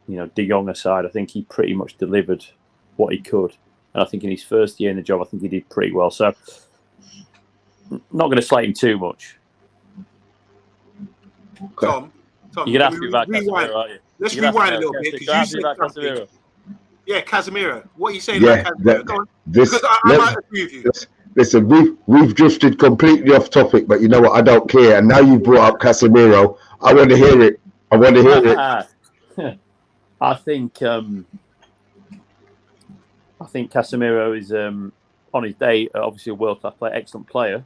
De Jong aside, I think he pretty much delivered what he could. And I think in his first year in the job, I think he did pretty well. So, not going to slate him too much. Tom, you're going to ask me about Casemiro, aren't you? Let's rewind a little bit. Yeah, Casemiro. What are you saying Yeah, about Casemiro? Go on. this. Because I might agree with you. Listen, we've drifted completely off topic, but you know what? I don't care. And now you brought up Casemiro. I want to hear it. I want to hear it. I think Casemiro is on his day, obviously a world-class player, excellent player.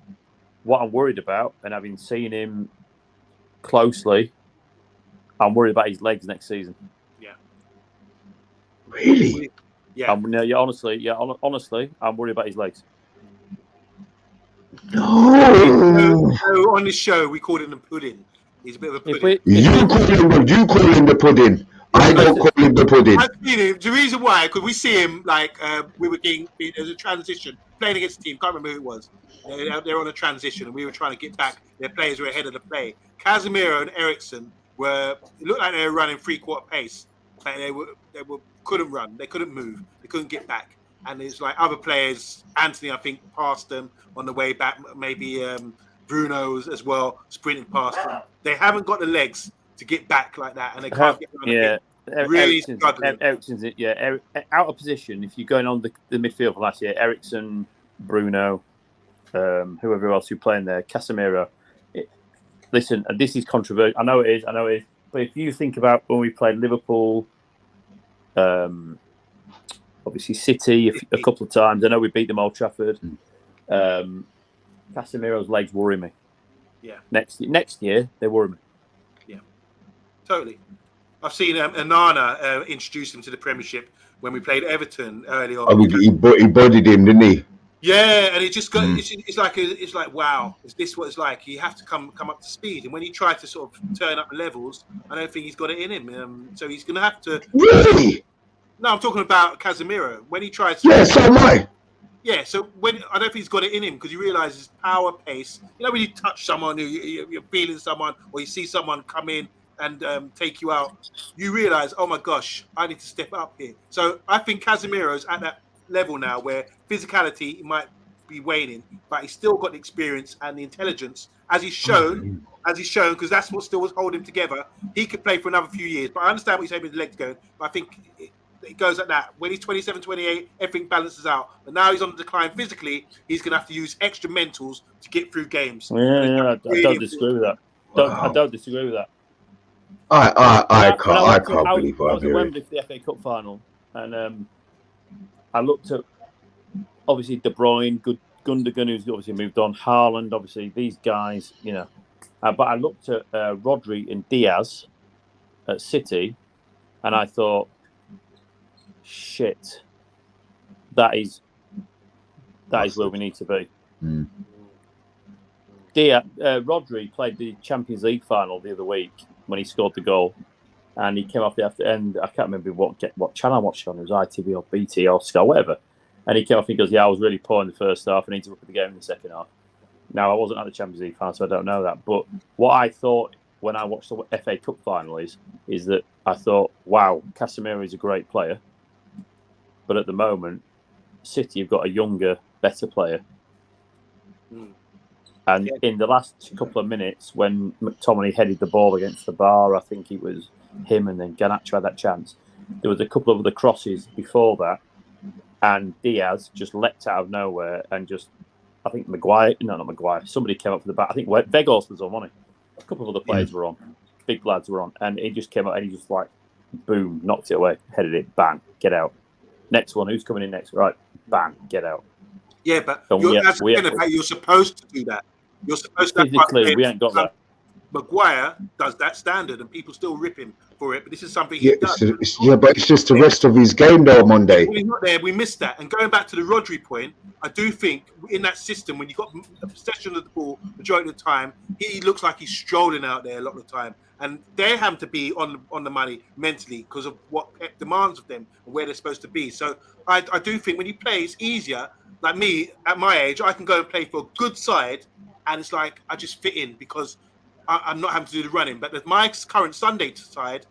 What I'm worried about, and having seen him closely, I'm worried about his legs next season. Yeah. Really? Yeah. Honestly, I'm worried about his legs. No. So on this show, we called him the pudding. He's a bit of a pudding. You call him the pudding. I don't call him the pudding. The reason why, because we see him like we were getting there's a transition playing against a team. Can't remember who it was. They're on a transition, and we were trying to get back. Their players were ahead of the play. Casemiro and Eriksen it looked like they were running 3/4 pace. Like they couldn't run. They couldn't move. They couldn't get back. And it's like other players. Anthony, I think, passed them on the way back. Maybe Bruno's as well, sprinting past them. They haven't got the legs to get back like that, and they can't get around. Yeah, really struggling. Eriksen's out of position. If you're going on the midfield for last year, Eriksen, Bruno, whoever else you're playing there, Casemiro. Listen, and this is controversial. I know it is. But if you think about when we played Liverpool, obviously City a couple of times. I know we beat them Old Trafford. Casemiro's legs worry me. Yeah. Next year they worry me. Yeah. Totally. I've seen Onana introduce him to the Premiership when we played Everton early on. Oh, he bodied him, didn't he? Yeah, and it just got it's like wow, is this what it's like? You have to come up to speed, and when he tried to sort of turn up the levels, I don't think he's got it in him. So he's going to have to. Really? No, I'm talking about Casemiro. When he tries to. Yeah, so am I. Yeah, so I don't think he's got it in him because he realizes power, pace. You know, when you touch someone, you're feeling someone, or you see someone come in and take you out, you realize, oh my gosh, I need to step up here. So I think Casemiro's at that level now where physicality might be waning, but he's still got the experience and the intelligence, as he's shown, because that's what still was holding him together. He could play for another few years, but I understand what you're saying with the legs going. But I think it goes like that. When he's 27, 28, everything balances out. But now he's on the decline physically. He's going to have to use extra mentals to get through games. Yeah, I don't disagree with that. I don't disagree with that. I can't believe I was at Wembley for the FA Cup final, and I looked at obviously De Bruyne, Gundogan, who's obviously moved on, Haaland, obviously these guys, you know. But I looked at Rodri and Diaz at City, and I thought, shit, that is where we need to be. Rodri played the Champions League final the other week when he scored the goal, and he came off the after end. I can't remember what channel I watched on. It was ITV or BT or Sky, whatever. And he came off and he goes, "Yeah, I was really poor in the first half and interrupted the game in the second half." Now I wasn't at the Champions League final, so I don't know that. But what I thought when I watched the FA Cup final is that I thought, wow, Casemiro is a great player, but at the moment, City have got a younger, better player. And in the last couple of minutes, when McTominay headed the ball against the bar, I think it was him and then Garnacho had that chance. There was a couple of other crosses before that, and Diaz just leapt out of nowhere and just, I think not Maguire, somebody came up for the back. I think Weghorst was on, wasn't he? A couple of other players were on, big lads were on, and he just came up and he just like, boom, knocked it away, headed it, bang, get out. Next one, who's coming in next? Right, bang, get out. Yeah, but you're supposed to do that. You're supposed to. Physically, we ain't got that. Maguire does that standard, and people still rip him for it. But this is something he does. But it's just the rest of his game, though. Monday. When he's not there, we missed that. And going back to the Rodri point, I do think in that system, when you got a possession of the ball majority of the time, he looks like he's strolling out there a lot of the time. And they have to be on the money mentally because of what Pep demands of them and where they're supposed to be. So I do think when you play, it's easier. Like me, at my age, I can go and play for a good side, and it's like I just fit in because I'm not having to do the running. But with my current Sunday side,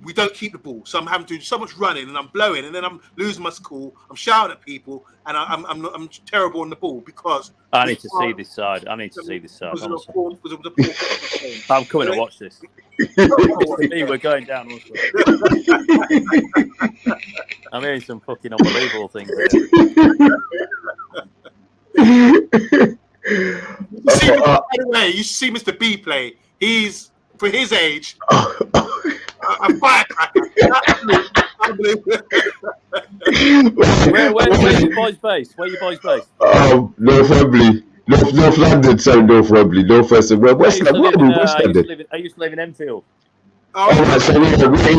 we don't keep the ball, so I'm having to do so much running, and I'm blowing, and then I'm losing my cool. I'm shouting at people, and I'm terrible on the ball because I need to see this side. I'm coming to watch this. We're going down. Also. I'm hearing some fucking unbelievable things. By the way, you see Mr. B play. He's, for his age, a firecracker. Unbelievable. Where you boys based? Where you boys based? North Wembley. North London, sorry, North Wembley. North West and West London. I used to live in Enfield. Right, so we play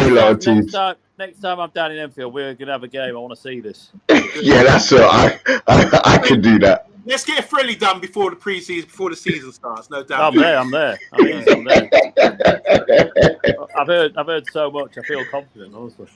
a lot of teams. Next time I'm down in Enfield, we're gonna have a game. I want to see this. Yeah, that's right. I can do that. Let's get a friendly done before the pre-season, before the season starts. No doubt. I'm there. I'm there. I've heard so much. I feel confident, honestly.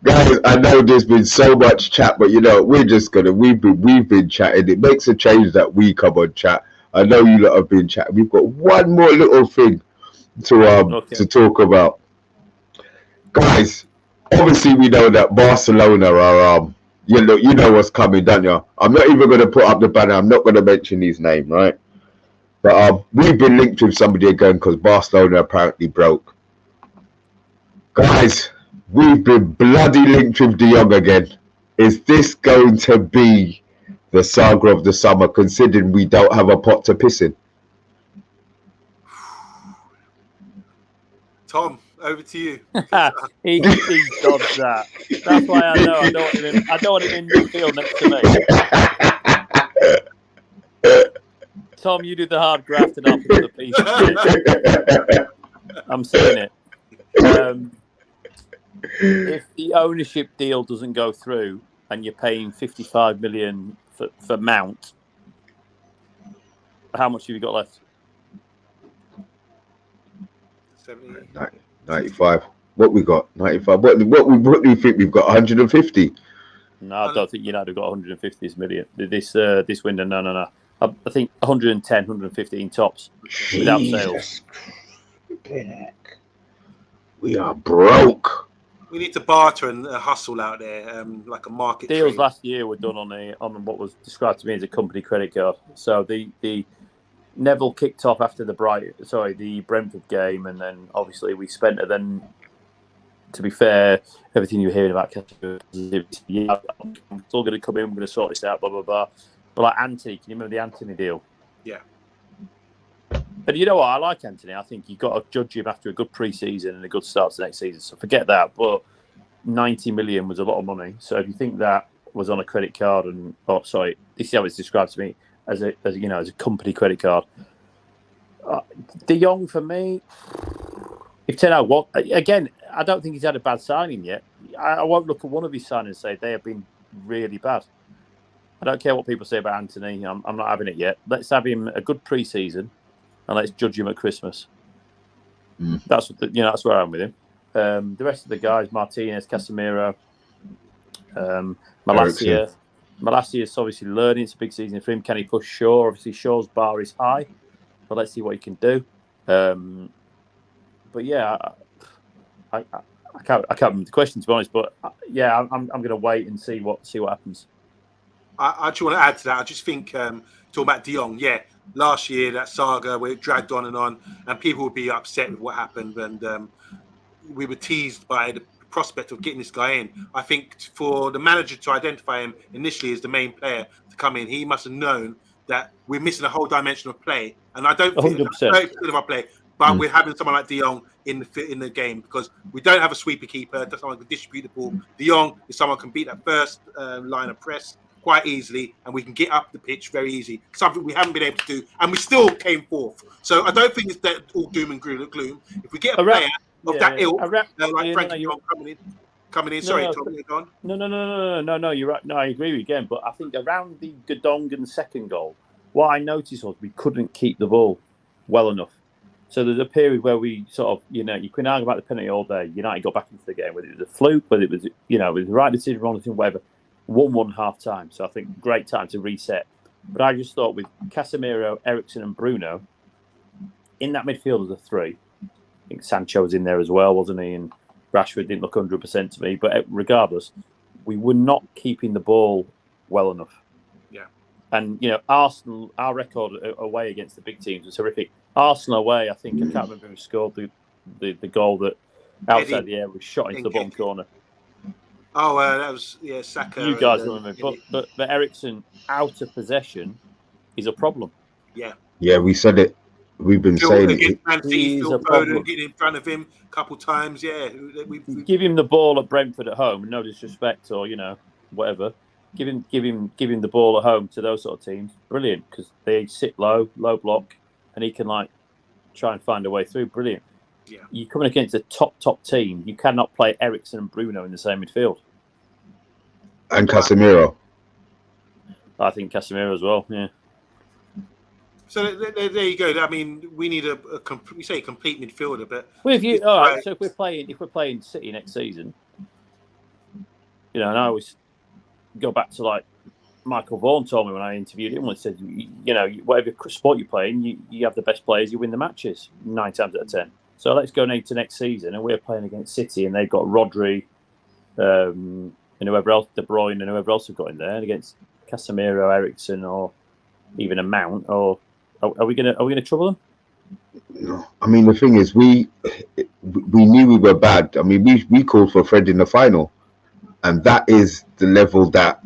Guys, I know there's been so much chat, but we've been chatting. It makes a change that we come on chat. I know you lot have been chatting. We've got one more little thing to talk about. Guys, obviously we know that Barcelona are you know what's coming, don't you? I'm not even gonna put up the banner, I'm not gonna mention his name, right? But we've been linked with somebody again because Barcelona apparently broke. Guys, we've been bloody linked with De Jong again. Is this going to be the saga of the summer, considering we don't have a pot to piss in? Tom, over to you. he dodged that. That's why I know I don't want him in midfield next to me. Tom, you do the hard graft and I'll put the piece. I'm seeing it. If the ownership deal doesn't go through and you're paying 55 million for Mount, how much have you got left? 70. 95. What we got? 95. What do you think we've got? 150? No, I don't think United have got 150 million this window. No. I think 110, 115 tops without sales. We are broke. We need to barter and hustle out there, like a market. Deals trade. last year were done on what was described to me as a company credit card. So the Neville kicked off after the Brentford game, and then obviously we spent it. Then, to be fair, everything you're hearing about, I'm still going to come in. We're going to sort this out. Blah blah blah. But like Anthony, can you remember the Anthony deal? Yeah. But you know what? I like Anthony. I think you've got to judge him after a good pre-season and a good start to next season. So forget that. But 90 million was a lot of money. So if you think that was on a credit card this is how it's described to me as a company credit card. De Jong for me, if 10 out what again, I don't think he's had a bad signing yet. I won't look at one of his signings and say they have been really bad. I don't care what people say about Anthony. I'm not having it yet. Let's have him a good pre-season. And let's judge him at Christmas. That's where I'm with him. The rest of the guys: Martinez, Casemiro, Malacia. Malacia is obviously learning. It's a big season for him. Can he push Shaw? Obviously, Shaw's bar is high, but let's see what he can do. But yeah, I can't remember the question, to be honest. But yeah, I'm going to wait and see what happens. I actually want to add to that. I just think talking about De Jong, last year that saga where it dragged on, and people would be upset with what happened, and we were teased by the prospect of getting this guy in. I think for the manager to identify him initially as the main player to come in, he must have known that we're missing a whole dimension of play, and I don't think 30% of our play. But we're having someone like De Jong in the game because we don't have a sweeper keeper. That's someone who can distribute the ball. De Jong is someone who can beat that first line of press quite easily, and we can get up the pitch very easy. Something we haven't been able to do, and we still came fourth. So I don't think it's that all doom and gloom. If we get a player of that ilk, like Frankie coming in. Sorry, Tom, you're gone. No, you're right. No, I agree with you again. But I think around the Gundogan second goal, what I noticed was we couldn't keep the ball well enough. So there's a period where we sort of, you can argue about the penalty all day. United got back into the game, whether it was a fluke, whether it was, it was the right decision, wrong decision, whatever. 1-1 half time. So I think great time to reset. But I just thought with Casemiro, Eriksen, and Bruno in that midfield as a three. I think Sancho was in there as well, wasn't he? And Rashford didn't look 100% to me. But regardless, we were not keeping the ball well enough. Yeah. And, Arsenal, our record away against the big teams was horrific. Arsenal away, I think, I can't remember who scored the goal that outside the air was shot into the bottom corner. Oh, that was, Saka. You guys remember. But Eriksen out of possession is a problem. Yeah. Yeah, we said it. We've been saying it. He's a problem. Getting in front of him a couple times, yeah. Give him the ball at Brentford at home, no disrespect or, whatever. Give him the ball at home to those sort of teams. Brilliant, because they sit low block, and he can try and find a way through. Brilliant. Yeah. You're coming against a top team. You cannot play Eriksen and Bruno in the same midfield. And Casemiro. I think Casemiro as well. Yeah. So there you go. I mean, we need we say a complete midfielder, but all right. So if we're playing City next season, and I always go back to Michael Vaughan told me when I interviewed him. He said, whatever sport you're playing, you have the best players, you win the matches 9 times out of 10. So let's go into next season, and we're playing against City, and they've got Rodri, and whoever else, De Bruyne, and whoever else have got in there, and against Casemiro, Eriksen, or even a Mount, or are we gonna trouble them? No, I mean the thing is, we knew we were bad. I mean, we called for Fred in the final, and that is the level that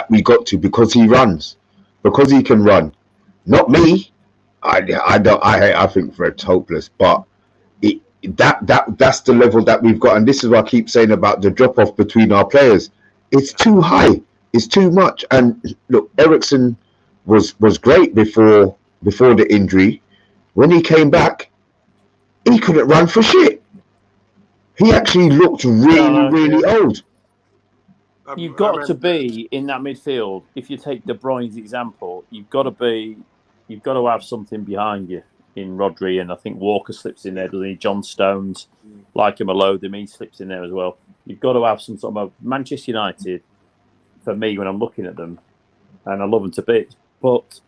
we got to because he runs, because he can run. Not me. I think Fred's hopeless, but that's the level that we've got, and this is what I keep saying about the drop off between our players. It's too high. It's too much. And look, Eriksen was great before the injury. When he came back, he couldn't run for shit. He actually looked really old. You've got to be in that midfield. If you take De Bruyne's example, you've got to have something behind you in Rodri, and I think Walker slips in there, doesn't he? John Stones, like him or loathe him, he slips in there as well. You've got to have some sort of Manchester United, for me, when I'm looking at them, and I love them to bits, but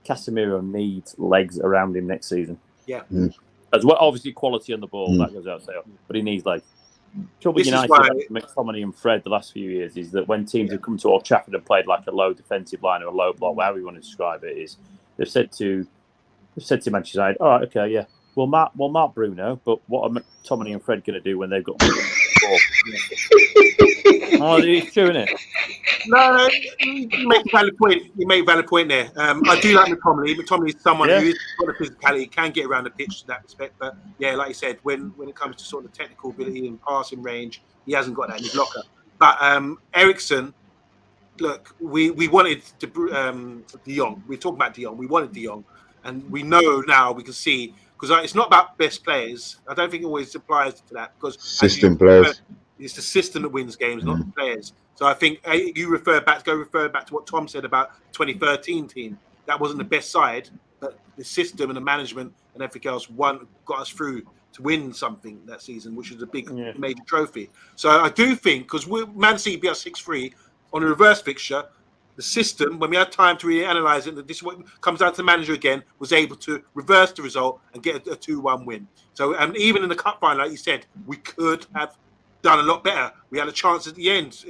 Casemiro needs legs around him next season. Yeah. As well, obviously, quality on the ball, that goes out there, but he needs legs. Trouble with United, McTominay and Fred the last few years is that when teams have come to Old Trafford and played like a low defensive line or a low block, however you want to describe it, is they've said to Manchester United, all right, okay, yeah, we'll mark Bruno, but what are McTominay and Fred going to do when they've got the ball? Oh, it's true, isn't it? No, you make a valid point. You make a valid point there. I do like McTominay. McTominay is someone who's got a physicality, can get around the pitch in that respect. But yeah, like you said, when it comes to sort of technical ability and passing range, he hasn't got that in his locker. But Eriksen, look, we wanted De Jong. We're talking about De Jong. We wanted De Jong, and we know now we can see because it's not about best players. I don't think it always applies to that because system players. It's the system that wins games, not the players. So I think you refer back to what Tom said about the 2013 team. That wasn't the best side, but the system and the management and everything else got us through to win something that season, which was a big major trophy. So I do think, because Man City beat us 6-3 on a reverse fixture, the system, when we had time to really analyse it, this is what comes down to the manager again, was able to reverse the result and get a 2-1 win. So even in the cup final, like you said, we could have done a lot better. We had a chance at the end,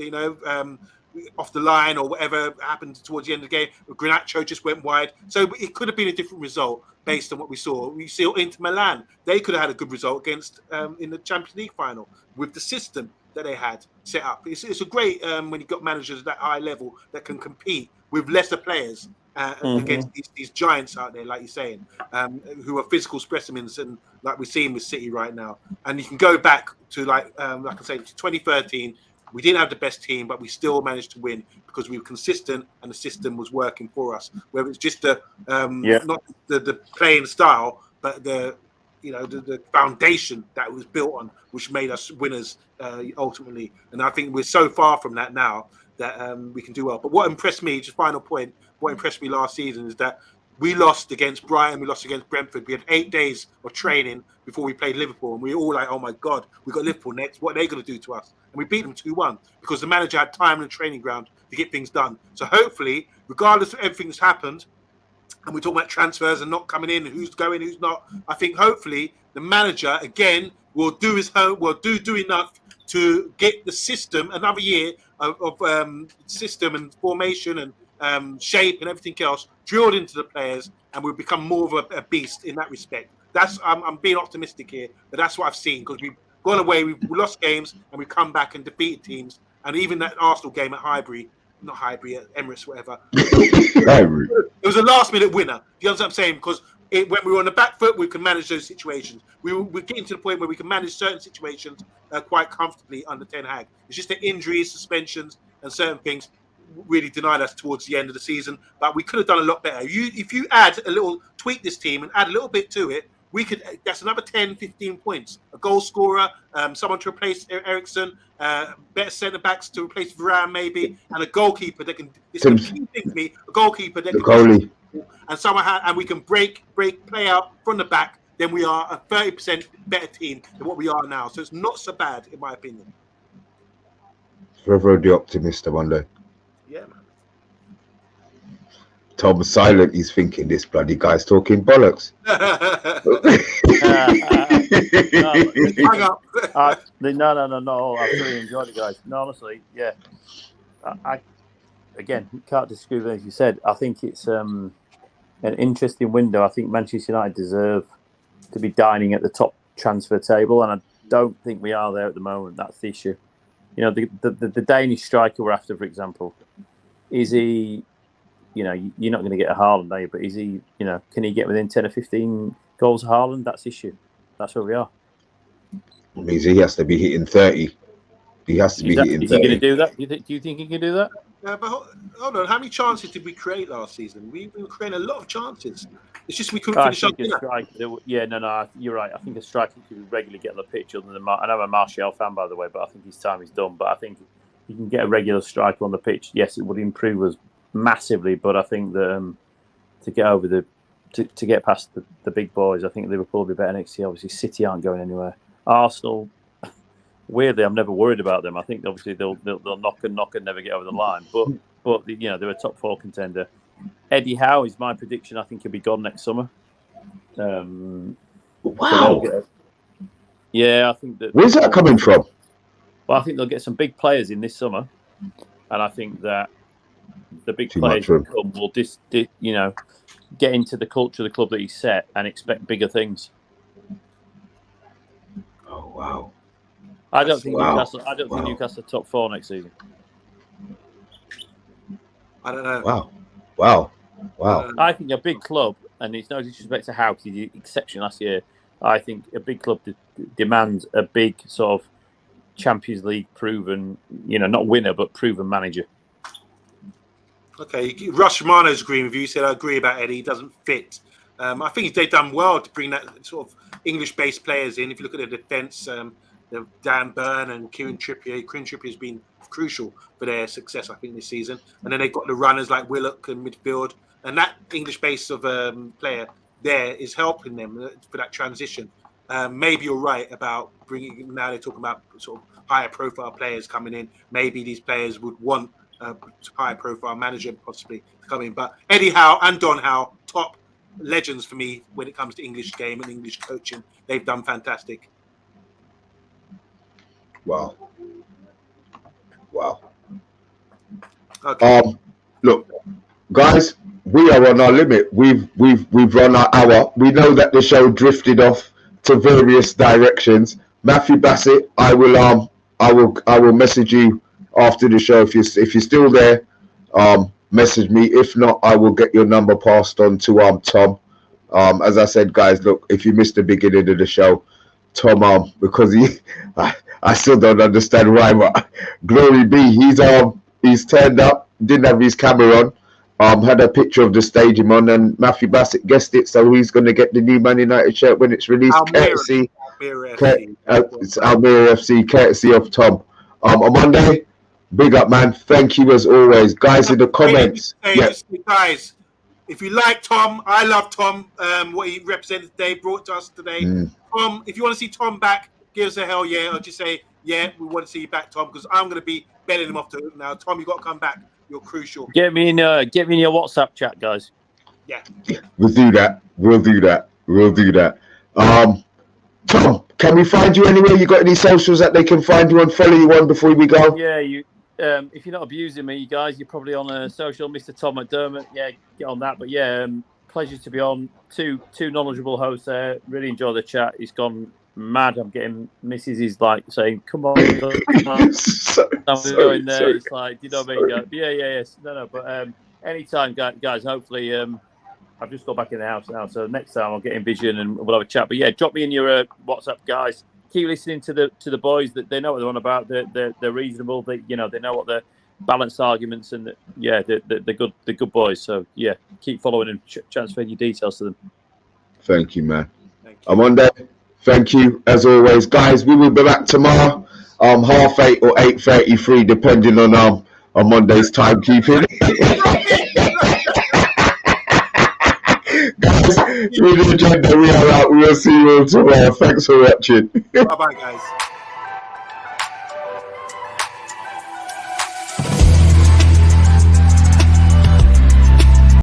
off the line or whatever happened towards the end of the game. Garnacho just went wide. So it could have been a different result based on what we saw. We saw Inter Milan. They could have had a good result against in the Champions League final with the system that they had set up. It's a great when you've got managers at that high level that can compete with lesser players against these giants out there, like you're saying, who are physical specimens, and like we're seeing with City right now. And you can go back to like I say, to 2013. We didn't have the best team, but we still managed to win because we were consistent and the system was working for us. Whether it's just not the playing style, but the foundation that it was built on, which made us winners ultimately. And I think we're so far from that now that we can do well. But what impressed me, just final point, what impressed me last season is that we lost against Brighton, we lost against Brentford. We had 8 days of training before we played Liverpool, and we were all like, oh my God, we got Liverpool next. What are they going to do to us? And we beat them 2-1 because the manager had time in the training ground to get things done. So hopefully, regardless of everything that's happened, and we're talking about transfers and not coming in, who's going, who's not, I think hopefully the manager, again, will do his home, will do enough to get the system, another year of system and formation and shape and everything else drilled into the players, and we've become more of a beast in that respect. I'm being optimistic here, but that's what I've seen, because we've gone away, we've lost games, and we've come back and defeated teams. And even that Arsenal game at Highbury, not Highbury, at Emirates, whatever. It was a last-minute winner. Do you understand what I'm saying? Because when we were on the back foot, we can manage those situations. We're getting to the point where we can manage certain situations quite comfortably under Ten Hag. It's just the injuries, suspensions, and certain things really denied us towards the end of the season. But we could have done a lot better. If you add a little, tweak this team and add a little bit to it, that's another 10, 15 points. A goal scorer, someone to replace Ericsson, better centre backs to replace Varane maybe, and a goalkeeper that can. This is the key thing to me. A goalkeeper that can. And somehow, and we can break, play out from the back. Then we are a 30% better team than what we are now. So it's not so bad, in my opinion. Forever the optimist, Monday. Yeah, man. Tom's silent. He's thinking this bloody guy's talking bollocks. No, I've really enjoyed it, guys. No, honestly, yeah. I again can't disagree with anything you said. I think it's an interesting window. I think Manchester United deserve to be dining at the top transfer table, and I don't think we are there at the moment. That's the issue. You know, the Danish striker we're after, for example, is he? You know, you're not going to get a Haaland, are you? But is he? You know, can he get within 10 or 15 goals of Haaland? That's the issue. That's where we are. It means he has to be hitting 30. He has to be hitting 30. Is he going to do that? Do you think he can do that? But hold on. How many chances did we create last season? We were creating a lot of chances. It's just we couldn't finish up. No, you're right. I think a striker could regularly get on the pitch. Other than I know I'm a Martial fan, by the way, but I think his time is done. But I think you can get a regular striker on the pitch. Yes, it would improve us massively, but I think that to get over to get past the big boys, I think Liverpool will be better next year. Obviously, City aren't going anywhere. Arsenal, weirdly, I'm never worried about them. I think obviously they'll knock and never get over the line. But you know, they're a top 4 contender. Eddie Howe is my prediction. I think he'll be gone next summer. Wow. Yeah, I think that. Where's that coming from? Well, I think they'll get some big players in this summer, and I think that the big players will come will get into the culture of the club that he's set and expect bigger things. Oh wow! I don't think Newcastle are top 4 next season. I don't know. Wow! I think a big club, and it's no disrespect to Hags, he did exception last year. I think a big club demands a big sort of Champions League proven, not winner but proven manager. Okay, Rush Romano's agreeing with you. He said, I agree about Eddie. He doesn't fit. I think they've done well to bring that sort of English-based players in. If you look at the defence, Dan Burn and Kieran Trippier. Kieran Trippier has been crucial for their success, I think, this season. And then they've got the runners like Willock and midfield. And that English base of player there is helping them for that transition. Maybe you're right about bringing, now they're talking about sort of higher profile players coming in. Maybe these players would want a high profile manager possibly to come in. But Eddie Howe and Don Howe, top legends for me when it comes to English game and English coaching. They've done fantastic. Wow. Okay. Look, guys, we are on our limit. We've run our hour. We know that the show drifted off to various directions. Matthew Bassett, I will message you after the show if you're still there. Message me. If not, I will get your number passed on to Tom. As I said, guys, look, if you missed the beginning of the show, Tom, because I still don't understand why, but glory be, he's turned up, didn't have his camera on, had a picture of the stadium on, and Matthew Bassett guessed it, so he's going to get the new Man United shirt when it's released, courtesy. It's Almere FC, courtesy of Tom. On Monday, big up, man. Thank you as always, guys. In the comments, guys. If you like Tom, I love Tom. What he represented today, brought to us today. Tom, if you want to see Tom back, give us a hell yeah, or just say yeah, we want to see you back, Tom, because I'm going to be belling him off to it now. Tom, you got to come back. You're crucial. Get me in your WhatsApp chat, guys. Yeah. We'll do that. Tom, can we find you anywhere? You got any socials that they can find you and follow you on before we go? Yeah, if you're not abusing me, you guys, you're probably on social, Mr. Tom McDermott. Yeah, get on that. But yeah, pleasure to be on. Two knowledgeable hosts there. Really enjoy the chat. It's gone mad. I'm getting Mrs. is like saying, "Come on, I'm going there." Sorry. It's like, you know what I mean? Yeah. No. But anytime, guys. Hopefully, I've just got back in the house now, so next time I'll get in vision and we'll have a chat. But yeah, drop me in your WhatsApp, guys. Keep listening to the boys. That they know what they're on about. They're reasonable. They know what the balanced arguments and they're good boys. So yeah, keep following and transferring your details to them. Thank you, man. OMONDI. Thank you as always, guys. We will be back tomorrow, 8:30 or 8:33, depending on Monday's timekeeping. Guys, we are out. We will see you all tomorrow. Thanks for watching. Bye, guys.